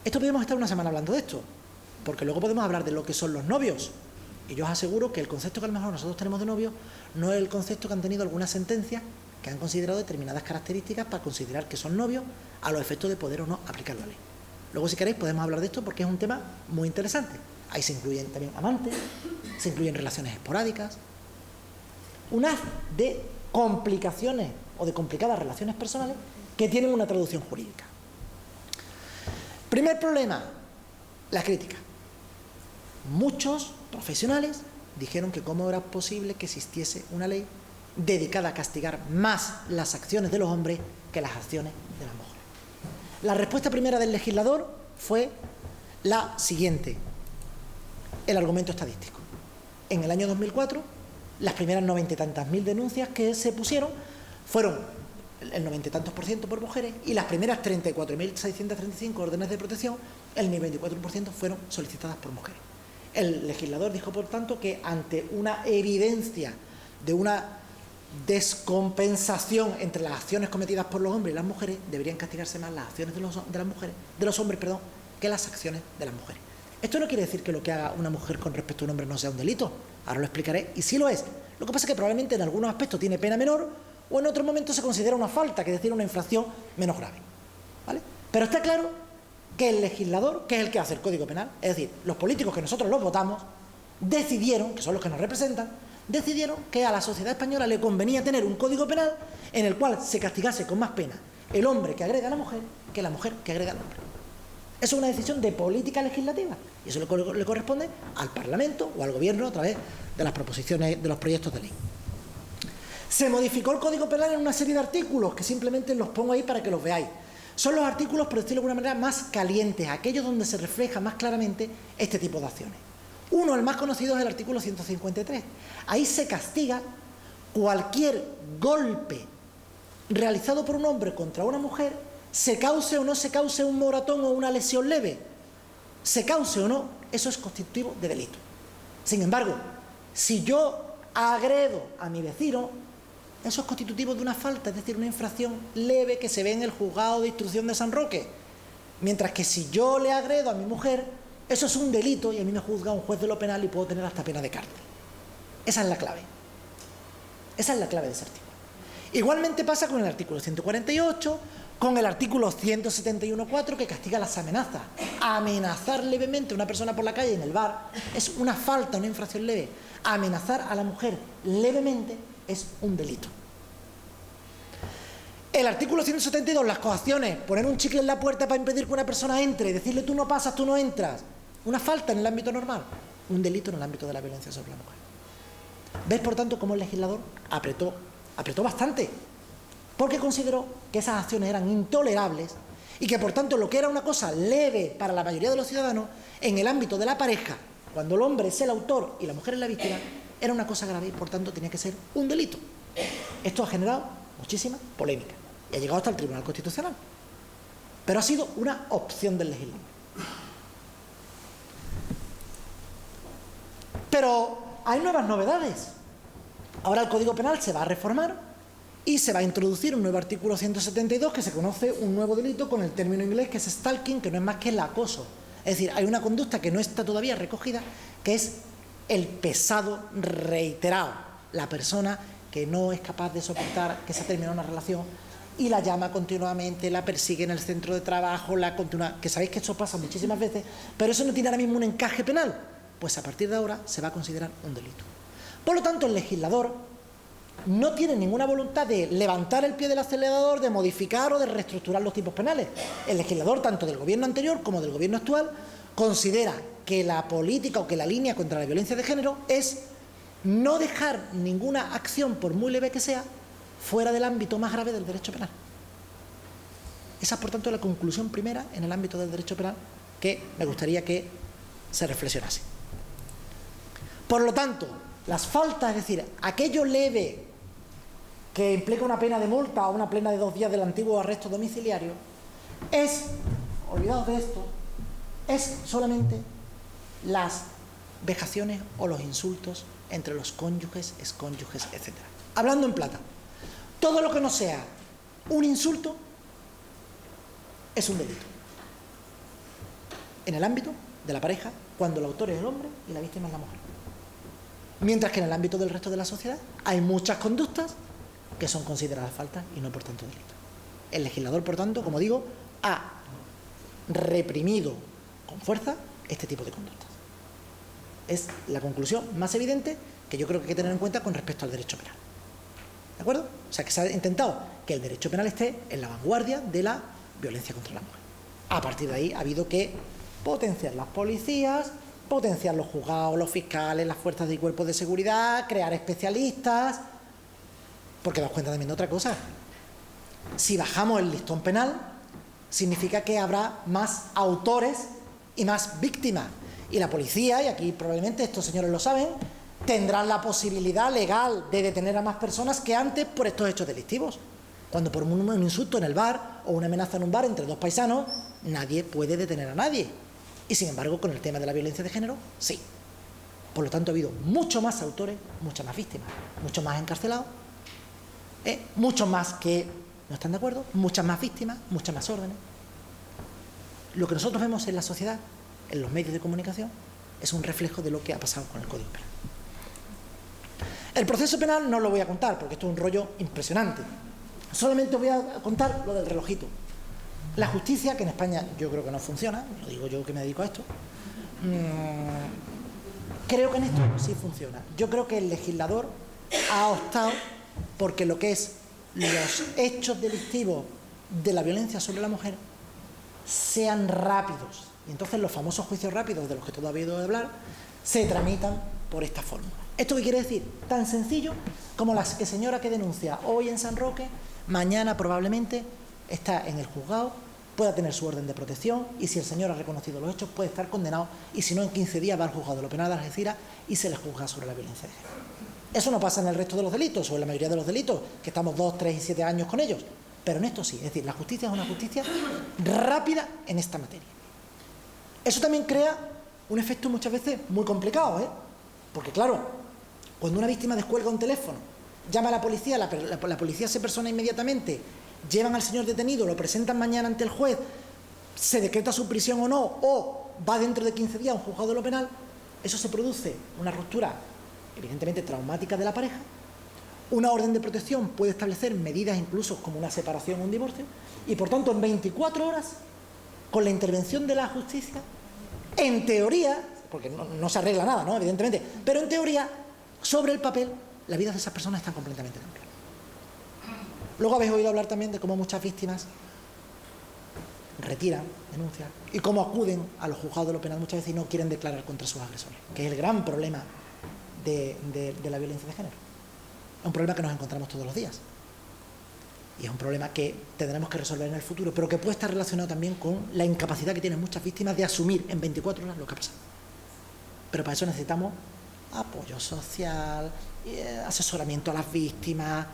Esto podemos estar una semana hablando de esto, porque luego podemos hablar de lo que son los novios. Y yo os aseguro que el concepto que a lo mejor nosotros tenemos de novio no es el concepto que han tenido algunas sentencias que han considerado determinadas características para considerar que son novios a los efectos de poder o no aplicar la ley. Luego, si queréis, podemos hablar de esto porque es un tema muy interesante. Ahí se incluyen también amantes, se incluyen relaciones esporádicas, un haz de complicaciones o de complicadas relaciones personales que tienen una traducción jurídica. Primer problema, la crítica. Muchos profesionales dijeron que cómo era posible que existiese una ley dedicada a castigar más las acciones de los hombres que las acciones de las mujeres. La respuesta primera del legislador fue la siguiente: el argumento estadístico. En el año 2004, las primeras 90 y tantas mil denuncias que se pusieron fueron el 90 y tantos % por mujeres, y las primeras 34.635 órdenes de protección, el 94% fueron solicitadas por mujeres. El legislador dijo, por tanto, que ante una evidencia de una descompensación entre las acciones cometidas por los hombres y las mujeres, deberían castigarse más las acciones de los hombres, que las acciones de las mujeres. Esto no quiere decir que lo que haga una mujer con respecto a un hombre no sea un delito. Ahora lo explicaré, y sí lo es. Lo que pasa es que probablemente en algunos aspectos tiene pena menor, o en otros momentos se considera una falta, que es decir, una infracción menos grave, ¿vale? Pero está claro que el legislador, que es el que hace el Código Penal, es decir, los políticos que nosotros los votamos, decidieron, que son los que nos representan, decidieron que a la sociedad española le convenía tener un Código Penal en el cual se castigase con más pena el hombre que agrega a la mujer que la mujer que agrega al hombre. Eso es una decisión de política legislativa, y eso le corresponde al Parlamento o al Gobierno a través de las proposiciones, de los proyectos de ley. Se modificó el Código Penal en una serie de artículos que simplemente los pongo ahí para que los veáis. Son los artículos, por decirlo de alguna manera, más calientes, aquellos donde se refleja más claramente este tipo de acciones. Uno, el más conocido, es el artículo 153. Ahí se castiga cualquier golpe realizado por un hombre contra una mujer, se cause o no se cause un moratón o una lesión leve. Se cause o no, eso es constitutivo de delito. Sin embargo, si yo agredo a mi vecino, eso es constitutivo de una falta, es decir, una infracción leve que se ve en el juzgado de instrucción de San Roque. Mientras que si yo le agredo a mi mujer, eso es un delito y a mí me juzga un juez de lo penal y puedo tener hasta pena de cárcel. Esa es la clave. Esa es la clave de ese artículo. Igualmente pasa con el artículo 148, con el artículo 171.4, que castiga las amenazas. Amenazar levemente a una persona por la calle, en el bar, es una falta, una infracción leve. Amenazar a la mujer levemente es un delito. El artículo 172, las coacciones, poner un chicle en la puerta para impedir que una persona entre, decirle tú no pasas, tú no entras, una falta en el ámbito normal, un delito en el ámbito de la violencia sobre la mujer. ¿Ves, por tanto, cómo el legislador apretó bastante? Porque consideró que esas acciones eran intolerables y que, por tanto, lo que era una cosa leve para la mayoría de los ciudadanos, en el ámbito de la pareja, cuando el hombre es el autor y la mujer es la víctima, era una cosa grave y, por tanto, tenía que ser un delito. Esto ha generado muchísima polémica y ha llegado hasta el Tribunal Constitucional. Pero ha sido una opción del legislador. Pero hay nuevas novedades. Ahora el Código Penal se va a reformar y se va a introducir un nuevo artículo 172 que se conoce un nuevo delito con el término inglés que es stalking, que no es más que el acoso. Es decir, hay una conducta que no está todavía recogida, que es el pesado reiterado. La persona que no es capaz de soportar que se ha terminado una relación y la llama continuamente, la persigue en el centro de trabajo, la continúa, que sabéis que eso pasa muchísimas veces, pero eso no tiene ahora mismo un encaje penal. Pues a partir de ahora se va a considerar un delito. Por lo tanto, el legislador no tiene ninguna voluntad de levantar el pie del acelerador, de modificar o de reestructurar los tipos penales. El legislador, tanto del gobierno anterior como del gobierno actual, considera que la política o que la línea contra la violencia de género es no dejar ninguna acción, por muy leve que sea, fuera del ámbito más grave del derecho penal. Esa es, por tanto, la conclusión primera en el ámbito del derecho penal que me gustaría que se reflexionase. Por lo tanto, las faltas, es decir, aquello leve que implica una pena de multa o una pena de 2 días del antiguo arresto domiciliario, olvidaos de esto, es solamente las vejaciones o los insultos entre los cónyuges, excónyuges, etc. Hablando en plata, todo lo que no sea un insulto es un delito. En el ámbito de la pareja, cuando el autor es el hombre y la víctima es la mujer. Mientras que en el ámbito del resto de la sociedad hay muchas conductas que son consideradas faltas y no por tanto delitos. El legislador, por tanto, como digo, ha reprimido con fuerza este tipo de conductas. Es la conclusión más evidente que yo creo que hay que tener en cuenta con respecto al derecho penal. ¿De acuerdo? O sea, que se ha intentado que el derecho penal esté en la vanguardia de la violencia contra la mujer. A partir de ahí ha habido que potenciar las policías, potenciar los juzgados, los fiscales, las fuerzas y cuerpos de seguridad, crear especialistas, porque daos cuenta también de otra cosa. Si bajamos el listón penal, significa que habrá más autores y más víctimas. Y la policía, y aquí probablemente estos señores lo saben, tendrán la posibilidad legal de detener a más personas que antes por estos hechos delictivos. Cuando por un insulto en el bar o una amenaza en un bar entre dos paisanos, nadie puede detener a nadie. Y sin embargo, con el tema de la violencia de género, sí. Por lo tanto, ha habido mucho más autores, muchas más víctimas, muchos más encarcelados, muchos más que no están de acuerdo, muchas más víctimas, muchas más órdenes. Lo que nosotros vemos en la sociedad, en los medios de comunicación, es un reflejo de lo que ha pasado con el Código Penal. El proceso penal no lo voy a contar, porque esto es un rollo impresionante. Solamente voy a contar lo del relojito. La justicia, que en España yo creo que no funciona, lo digo yo que me dedico a esto, creo que en esto sí funciona. Yo creo que el legislador ha optado porque lo que es los hechos delictivos de la violencia sobre la mujer sean rápidos. Y entonces los famosos juicios rápidos, de los que todavía he oído hablar, se tramitan por esta fórmula. ¿Esto qué quiere decir? Tan sencillo como la señora que denuncia hoy en San Roque, mañana probablemente está en el juzgado, pueda tener su orden de protección y si el señor ha reconocido los hechos puede estar condenado y si no en 15 días va al juzgado de lo penal de Algeciras y se le juzga sobre la violencia de género. Eso no pasa en el resto de los delitos o en la mayoría de los delitos, que estamos 2, 3 y 7 años con ellos, pero en esto sí, es decir, la justicia es una justicia rápida en esta materia. Eso también crea un efecto muchas veces muy complicado, porque claro, cuando una víctima descuelga un teléfono, llama a la policía, la policía se persona inmediatamente, llevan al señor detenido, lo presentan mañana ante el juez, se decreta su prisión o no, o va dentro de 15 días a un juzgado de lo penal, eso se produce una ruptura evidentemente traumática de la pareja, una orden de protección puede establecer medidas incluso como una separación o un divorcio, y por tanto en 24 horas, con la intervención de la justicia, en teoría, porque no se arregla nada, ¿no? Evidentemente, pero en teoría, sobre el papel, las vidas de esas personas están completamente tranquilas. Luego habéis oído hablar también de cómo muchas víctimas retiran denuncias y cómo acuden a los juzgados de lo penal muchas veces y no quieren declarar contra sus agresores, que es el gran problema de la violencia de género. Es un problema que nos encontramos todos los días y es un problema que tendremos que resolver en el futuro, pero que puede estar relacionado también con la incapacidad que tienen muchas víctimas de asumir en 24 horas lo que ha pasado. Pero para eso necesitamos apoyo social, asesoramiento a las víctimas,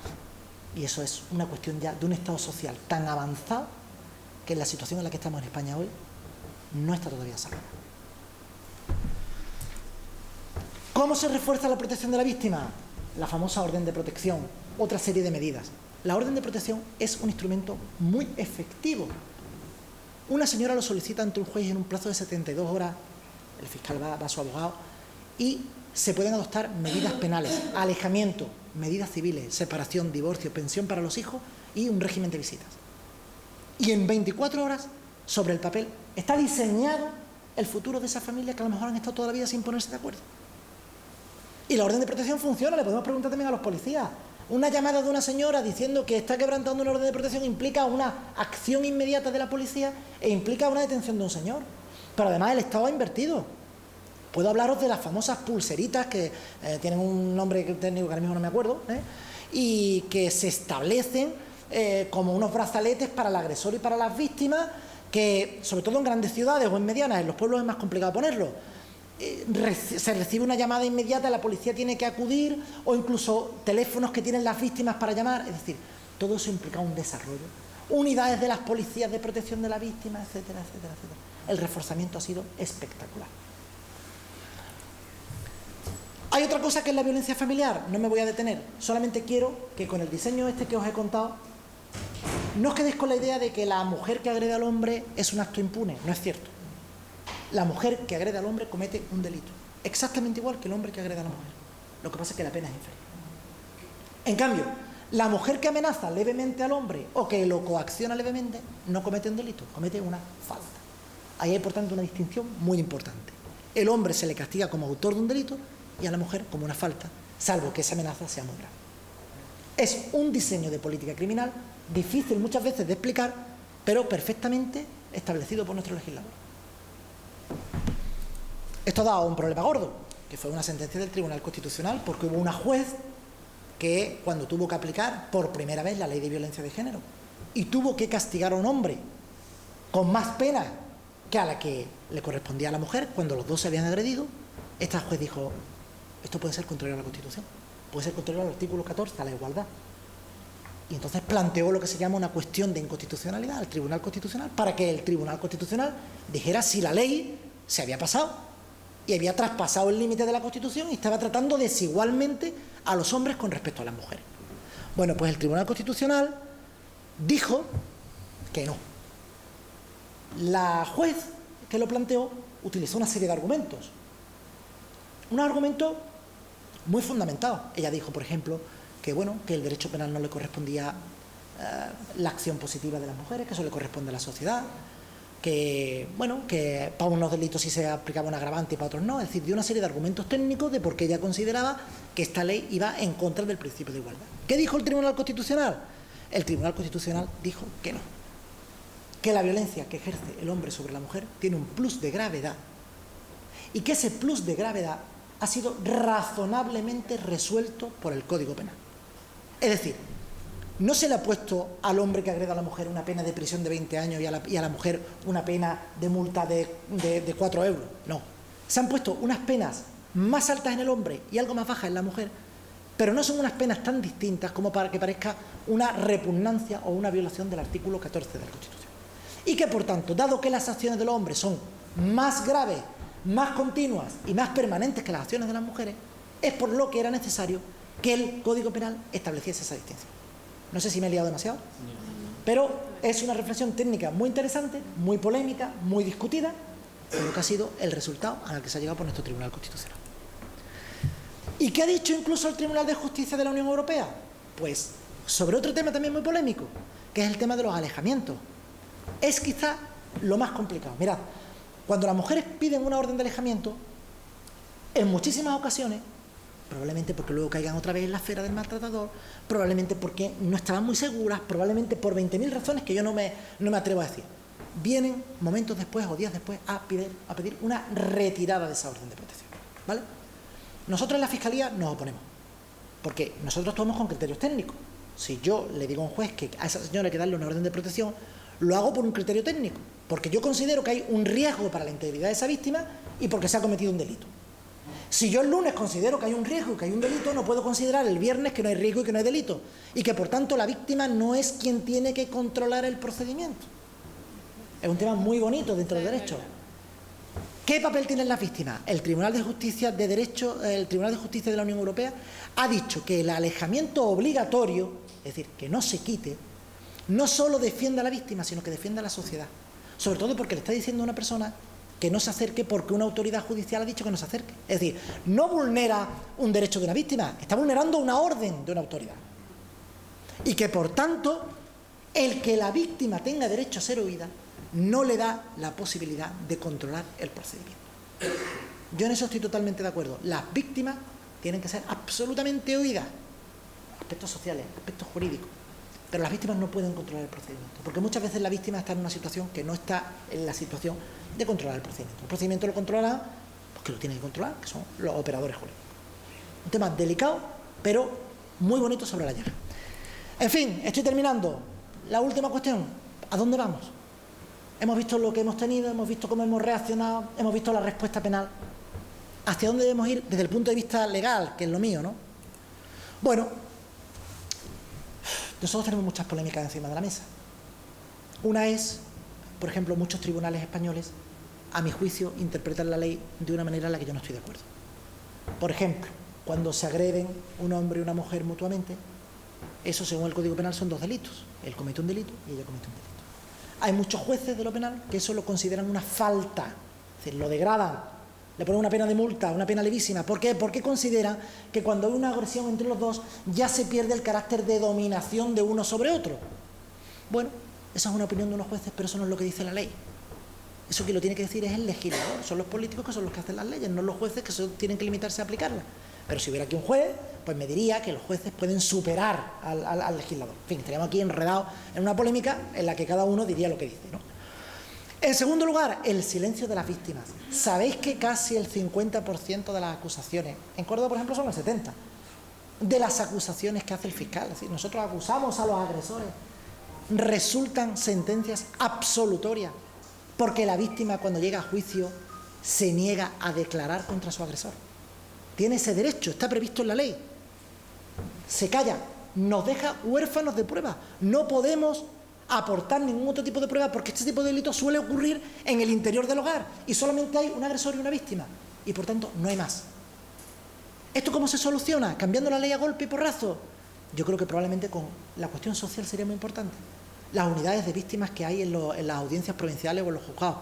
y eso es una cuestión ya de un estado social tan avanzado que en la situación en la que estamos en España hoy no está todavía salvo. ¿Cómo se refuerza la protección de la víctima? La famosa orden de protección, otra serie de medidas. La orden de protección es un instrumento muy efectivo. Una señora lo solicita ante un juez en un plazo de 72 horas, el fiscal va a su abogado, y se pueden adoptar medidas penales, alejamiento, medidas civiles, separación, divorcio, pensión para los hijos y un régimen de visitas. Y en 24 horas, sobre el papel, está diseñado el futuro de esa familia que a lo mejor han estado toda la vida sin ponerse de acuerdo. Y la orden de protección funciona, le podemos preguntar también a los policías. Una llamada de una señora diciendo que está quebrantando una orden de protección implica una acción inmediata de la policía e implica una detención de un señor. Pero además el Estado ha invertido. Puedo hablaros de las famosas pulseritas que tienen un nombre técnico que ahora mismo no me acuerdo, y que se establecen como unos brazaletes para el agresor y para las víctimas, que sobre todo en grandes ciudades o en medianas, en los pueblos es más complicado ponerlo, se recibe una llamada inmediata, la policía tiene que acudir, o incluso teléfonos que tienen las víctimas para llamar. Es decir, todo eso implica un desarrollo. Unidades de las policías de protección de la víctima, etcétera, etcétera, etcétera. El reforzamiento ha sido espectacular. Hay otra cosa que es la violencia familiar, no me voy a detener, solamente quiero que con el diseño este que os he contado, no os quedéis con la idea de que la mujer que agrede al hombre es un acto impune, no es cierto. La mujer que agrede al hombre comete un delito, exactamente igual que el hombre que agrede a la mujer. Lo que pasa es que la pena es inferior. En cambio, la mujer que amenaza levemente al hombre o que lo coacciona levemente no comete un delito, comete una falta. Ahí hay, por tanto, una distinción muy importante. El hombre se le castiga como autor de un delito y a la mujer como una falta, salvo que esa amenaza sea muy grave. Es un diseño de política criminal difícil muchas veces de explicar, pero perfectamente establecido por nuestro legislador. Esto ha dado un problema gordo, que fue una sentencia del Tribunal Constitucional, porque hubo una juez que, cuando tuvo que aplicar por primera vez la ley de violencia de género y tuvo que castigar a un hombre con más pena que a la que le correspondía a la mujer cuando los dos se habían agredido, esta juez dijo: esto puede ser contrario a la Constitución, puede ser contrario al artículo 14, a la igualdad. Y entonces planteó lo que se llama una cuestión de inconstitucionalidad al Tribunal Constitucional, para que el Tribunal Constitucional dijera si la ley se había pasado y había traspasado el límite de la Constitución y estaba tratando desigualmente a los hombres con respecto a las mujeres. Bueno, pues el Tribunal Constitucional dijo que no. La juez que lo planteó utilizó una serie de argumentos. Un argumento muy fundamentado. Ella dijo, por ejemplo, que bueno, que el derecho penal no le correspondía la acción positiva de las mujeres, que eso le corresponde a la sociedad, que bueno, que para unos delitos sí se aplicaba un agravante y para otros no. Es decir, dio una serie de argumentos técnicos de por qué ella consideraba que esta ley iba en contra del principio de igualdad. ¿Qué dijo el Tribunal Constitucional? El Tribunal Constitucional dijo que no, que la violencia que ejerce el hombre sobre la mujer tiene un plus de gravedad y que ese plus de gravedad ha sido razonablemente resuelto por el Código Penal. Es decir, no se le ha puesto al hombre que agreda a la mujer una pena de prisión de 20 años y a la mujer una pena de multa de 4 euros. No. Se han puesto unas penas más altas en el hombre y algo más bajas en la mujer, pero no son unas penas tan distintas como para que parezca una repugnancia o una violación del artículo 14 de la Constitución. Y que, por tanto, dado que las acciones del hombre son más graves, más continuas y más permanentes que las acciones de las mujeres, es por lo que era necesario que el Código Penal estableciese esa distinción. No sé si me he liado demasiado, pero es una reflexión técnica muy interesante, muy polémica, muy discutida, pero que ha sido el resultado al que se ha llegado por nuestro Tribunal Constitucional. ¿Y qué ha dicho incluso el Tribunal de Justicia de la Unión Europea? Pues sobre otro tema también muy polémico, que es el tema de los alejamientos. Es quizá lo más complicado. Mirad, cuando las mujeres piden una orden de alejamiento, en muchísimas ocasiones, probablemente porque luego caigan otra vez en la esfera del maltratador, probablemente porque no estaban muy seguras, probablemente por 20.000 razones que yo no me atrevo a decir, vienen momentos después o días después a pedir una retirada de esa orden de protección, ¿vale? Nosotros en la Fiscalía nos oponemos, porque nosotros actuamos con criterios técnicos. Si yo le digo a un juez que a esa señora hay que darle una orden de protección, lo hago por un criterio técnico, porque yo considero que hay un riesgo para la integridad de esa víctima y porque se ha cometido un delito. Si yo el lunes considero que hay un riesgo y que hay un delito, no puedo considerar el viernes que no hay riesgo y que no hay delito, y que por tanto la víctima no es quien tiene que controlar el procedimiento. Es un tema muy bonito dentro del derecho. ¿Qué papel tienen las víctimas? El Tribunal de Justicia de Derecho, el Tribunal de Justicia de la Unión Europea ha dicho que el alejamiento obligatorio, es decir, que no se quite, no solo defiende a la víctima, sino que defiende a la sociedad. Sobre todo porque le está diciendo a una persona que no se acerque porque una autoridad judicial ha dicho que no se acerque. Es decir, no vulnera un derecho de una víctima, está vulnerando una orden de una autoridad. Y que, por tanto, el que la víctima tenga derecho a ser oída no le da la posibilidad de controlar el procedimiento. Yo en eso estoy totalmente de acuerdo. Las víctimas tienen que ser absolutamente oídas. Aspectos sociales, aspectos jurídicos. Pero las víctimas no pueden controlar el procedimiento, porque muchas veces la víctima está en una situación que no está en la situación de controlar el procedimiento. El procedimiento lo controlará los que lo tienen que controlar, que son los operadores jurídicos. Un tema delicado, pero muy bonito sobre la llaga. En fin, estoy terminando. La última cuestión, ¿a dónde vamos? Hemos visto lo que hemos tenido, hemos visto cómo hemos reaccionado, hemos visto la respuesta penal. ¿hacia dónde debemos ir desde el punto de vista legal, que es lo mío, ¿no? Bueno, nosotros tenemos muchas polémicas encima de la mesa. Una es, por ejemplo, muchos tribunales españoles, a mi juicio, interpretan la ley de una manera en la que yo no estoy de acuerdo. Por ejemplo, cuando se agreden un hombre y una mujer mutuamente, eso según el Código Penal son 2 delitos. Él comete un delito y ella comete un delito. Hay muchos jueces de lo penal que eso lo consideran una falta, es decir, lo degradan, le ponen una pena de multa, una pena levísima. ¿Por qué? Porque consideran que cuando hay una agresión entre los dos ya se pierde el carácter de dominación de uno sobre otro. Bueno, esa es una opinión de unos jueces, pero eso no es lo que dice la ley. Eso que lo tiene que decir es el legislador, son los políticos que son los que hacen las leyes, no los jueces que tienen que limitarse a aplicarlas. Pero si hubiera aquí un juez, pues me diría que los jueces pueden superar al legislador. En fin, estaríamos aquí enredados en una polémica en la que cada uno diría lo que dice, ¿no? En segundo lugar, el silencio de las víctimas. ¿Sabéis que casi el 50% de las acusaciones, en Córdoba por ejemplo son el 70%, de las acusaciones que hace el fiscal, es decir, nosotros acusamos a los agresores, resultan sentencias absolutorias, porque la víctima cuando llega a juicio se niega a declarar contra su agresor? Tiene ese derecho, está previsto en la ley. Se calla, nos deja huérfanos de pruebas. No podemos aportar ningún otro tipo de prueba porque este tipo de delitos suele ocurrir en el interior del hogar y solamente hay un agresor y una víctima y por tanto no hay más. ¿Esto cómo se soluciona? ¿Cambiando la ley a golpe y porrazo? Yo creo que probablemente con la cuestión social sería muy importante. Las unidades de víctimas que hay en las audiencias provinciales o en los juzgados.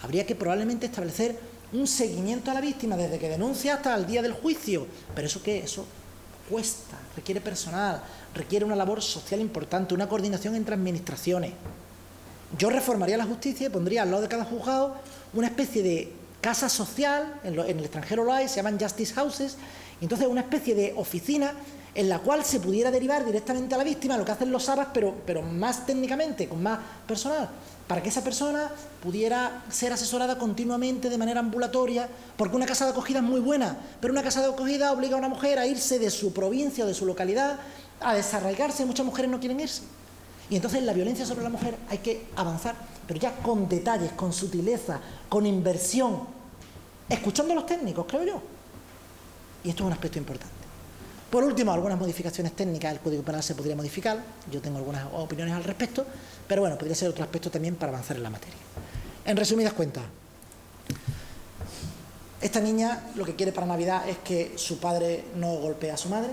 Habría que probablemente establecer un seguimiento a la víctima desde que denuncia hasta el día del juicio. ¿Pero eso qué? Eso cuesta, requiere personal, requiere una labor social importante, una coordinación entre administraciones. Yo reformaría la justicia y pondría al lado de cada juzgado una especie de casa social, en el extranjero lo hay, se llaman justice houses, y entonces una especie de oficina en la cual se pudiera derivar directamente a la víctima, lo que hacen los SABAS, pero más técnicamente, con más personal, para que esa persona pudiera ser asesorada continuamente de manera ambulatoria, porque una casa de acogida es muy buena, pero una casa de acogida obliga a una mujer a irse de su provincia o de su localidad, a desarraigarse, muchas mujeres no quieren irse. Y entonces la violencia sobre la mujer hay que avanzar, pero ya con detalles, con sutileza, con inversión, escuchando a los técnicos, creo yo. Y esto es un aspecto importante. Por último, algunas modificaciones técnicas del Código Penal se podría modificar, yo tengo algunas opiniones al respecto, pero bueno, podría ser otro aspecto también para avanzar en la materia. En resumidas cuentas, esta niña lo que quiere para Navidad es que su padre no golpee a su madre,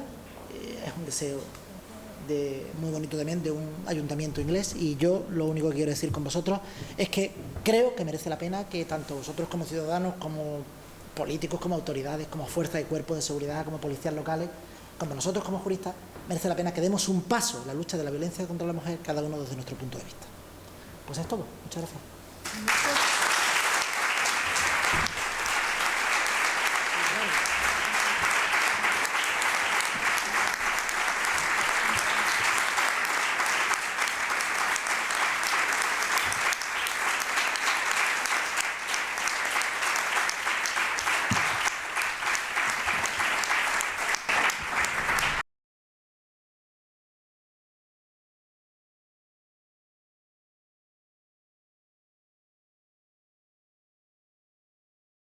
es un deseo muy bonito también de un ayuntamiento inglés, y yo lo único que quiero decir con vosotros es que creo que merece la pena que tanto vosotros como ciudadanos, como políticos, como autoridades, como fuerzas y cuerpos de seguridad, como policías locales, como nosotros como juristas, merece la pena que demos un paso en la lucha de la violencia contra la mujer, cada uno desde nuestro punto de vista. Pues es todo. Muchas gracias.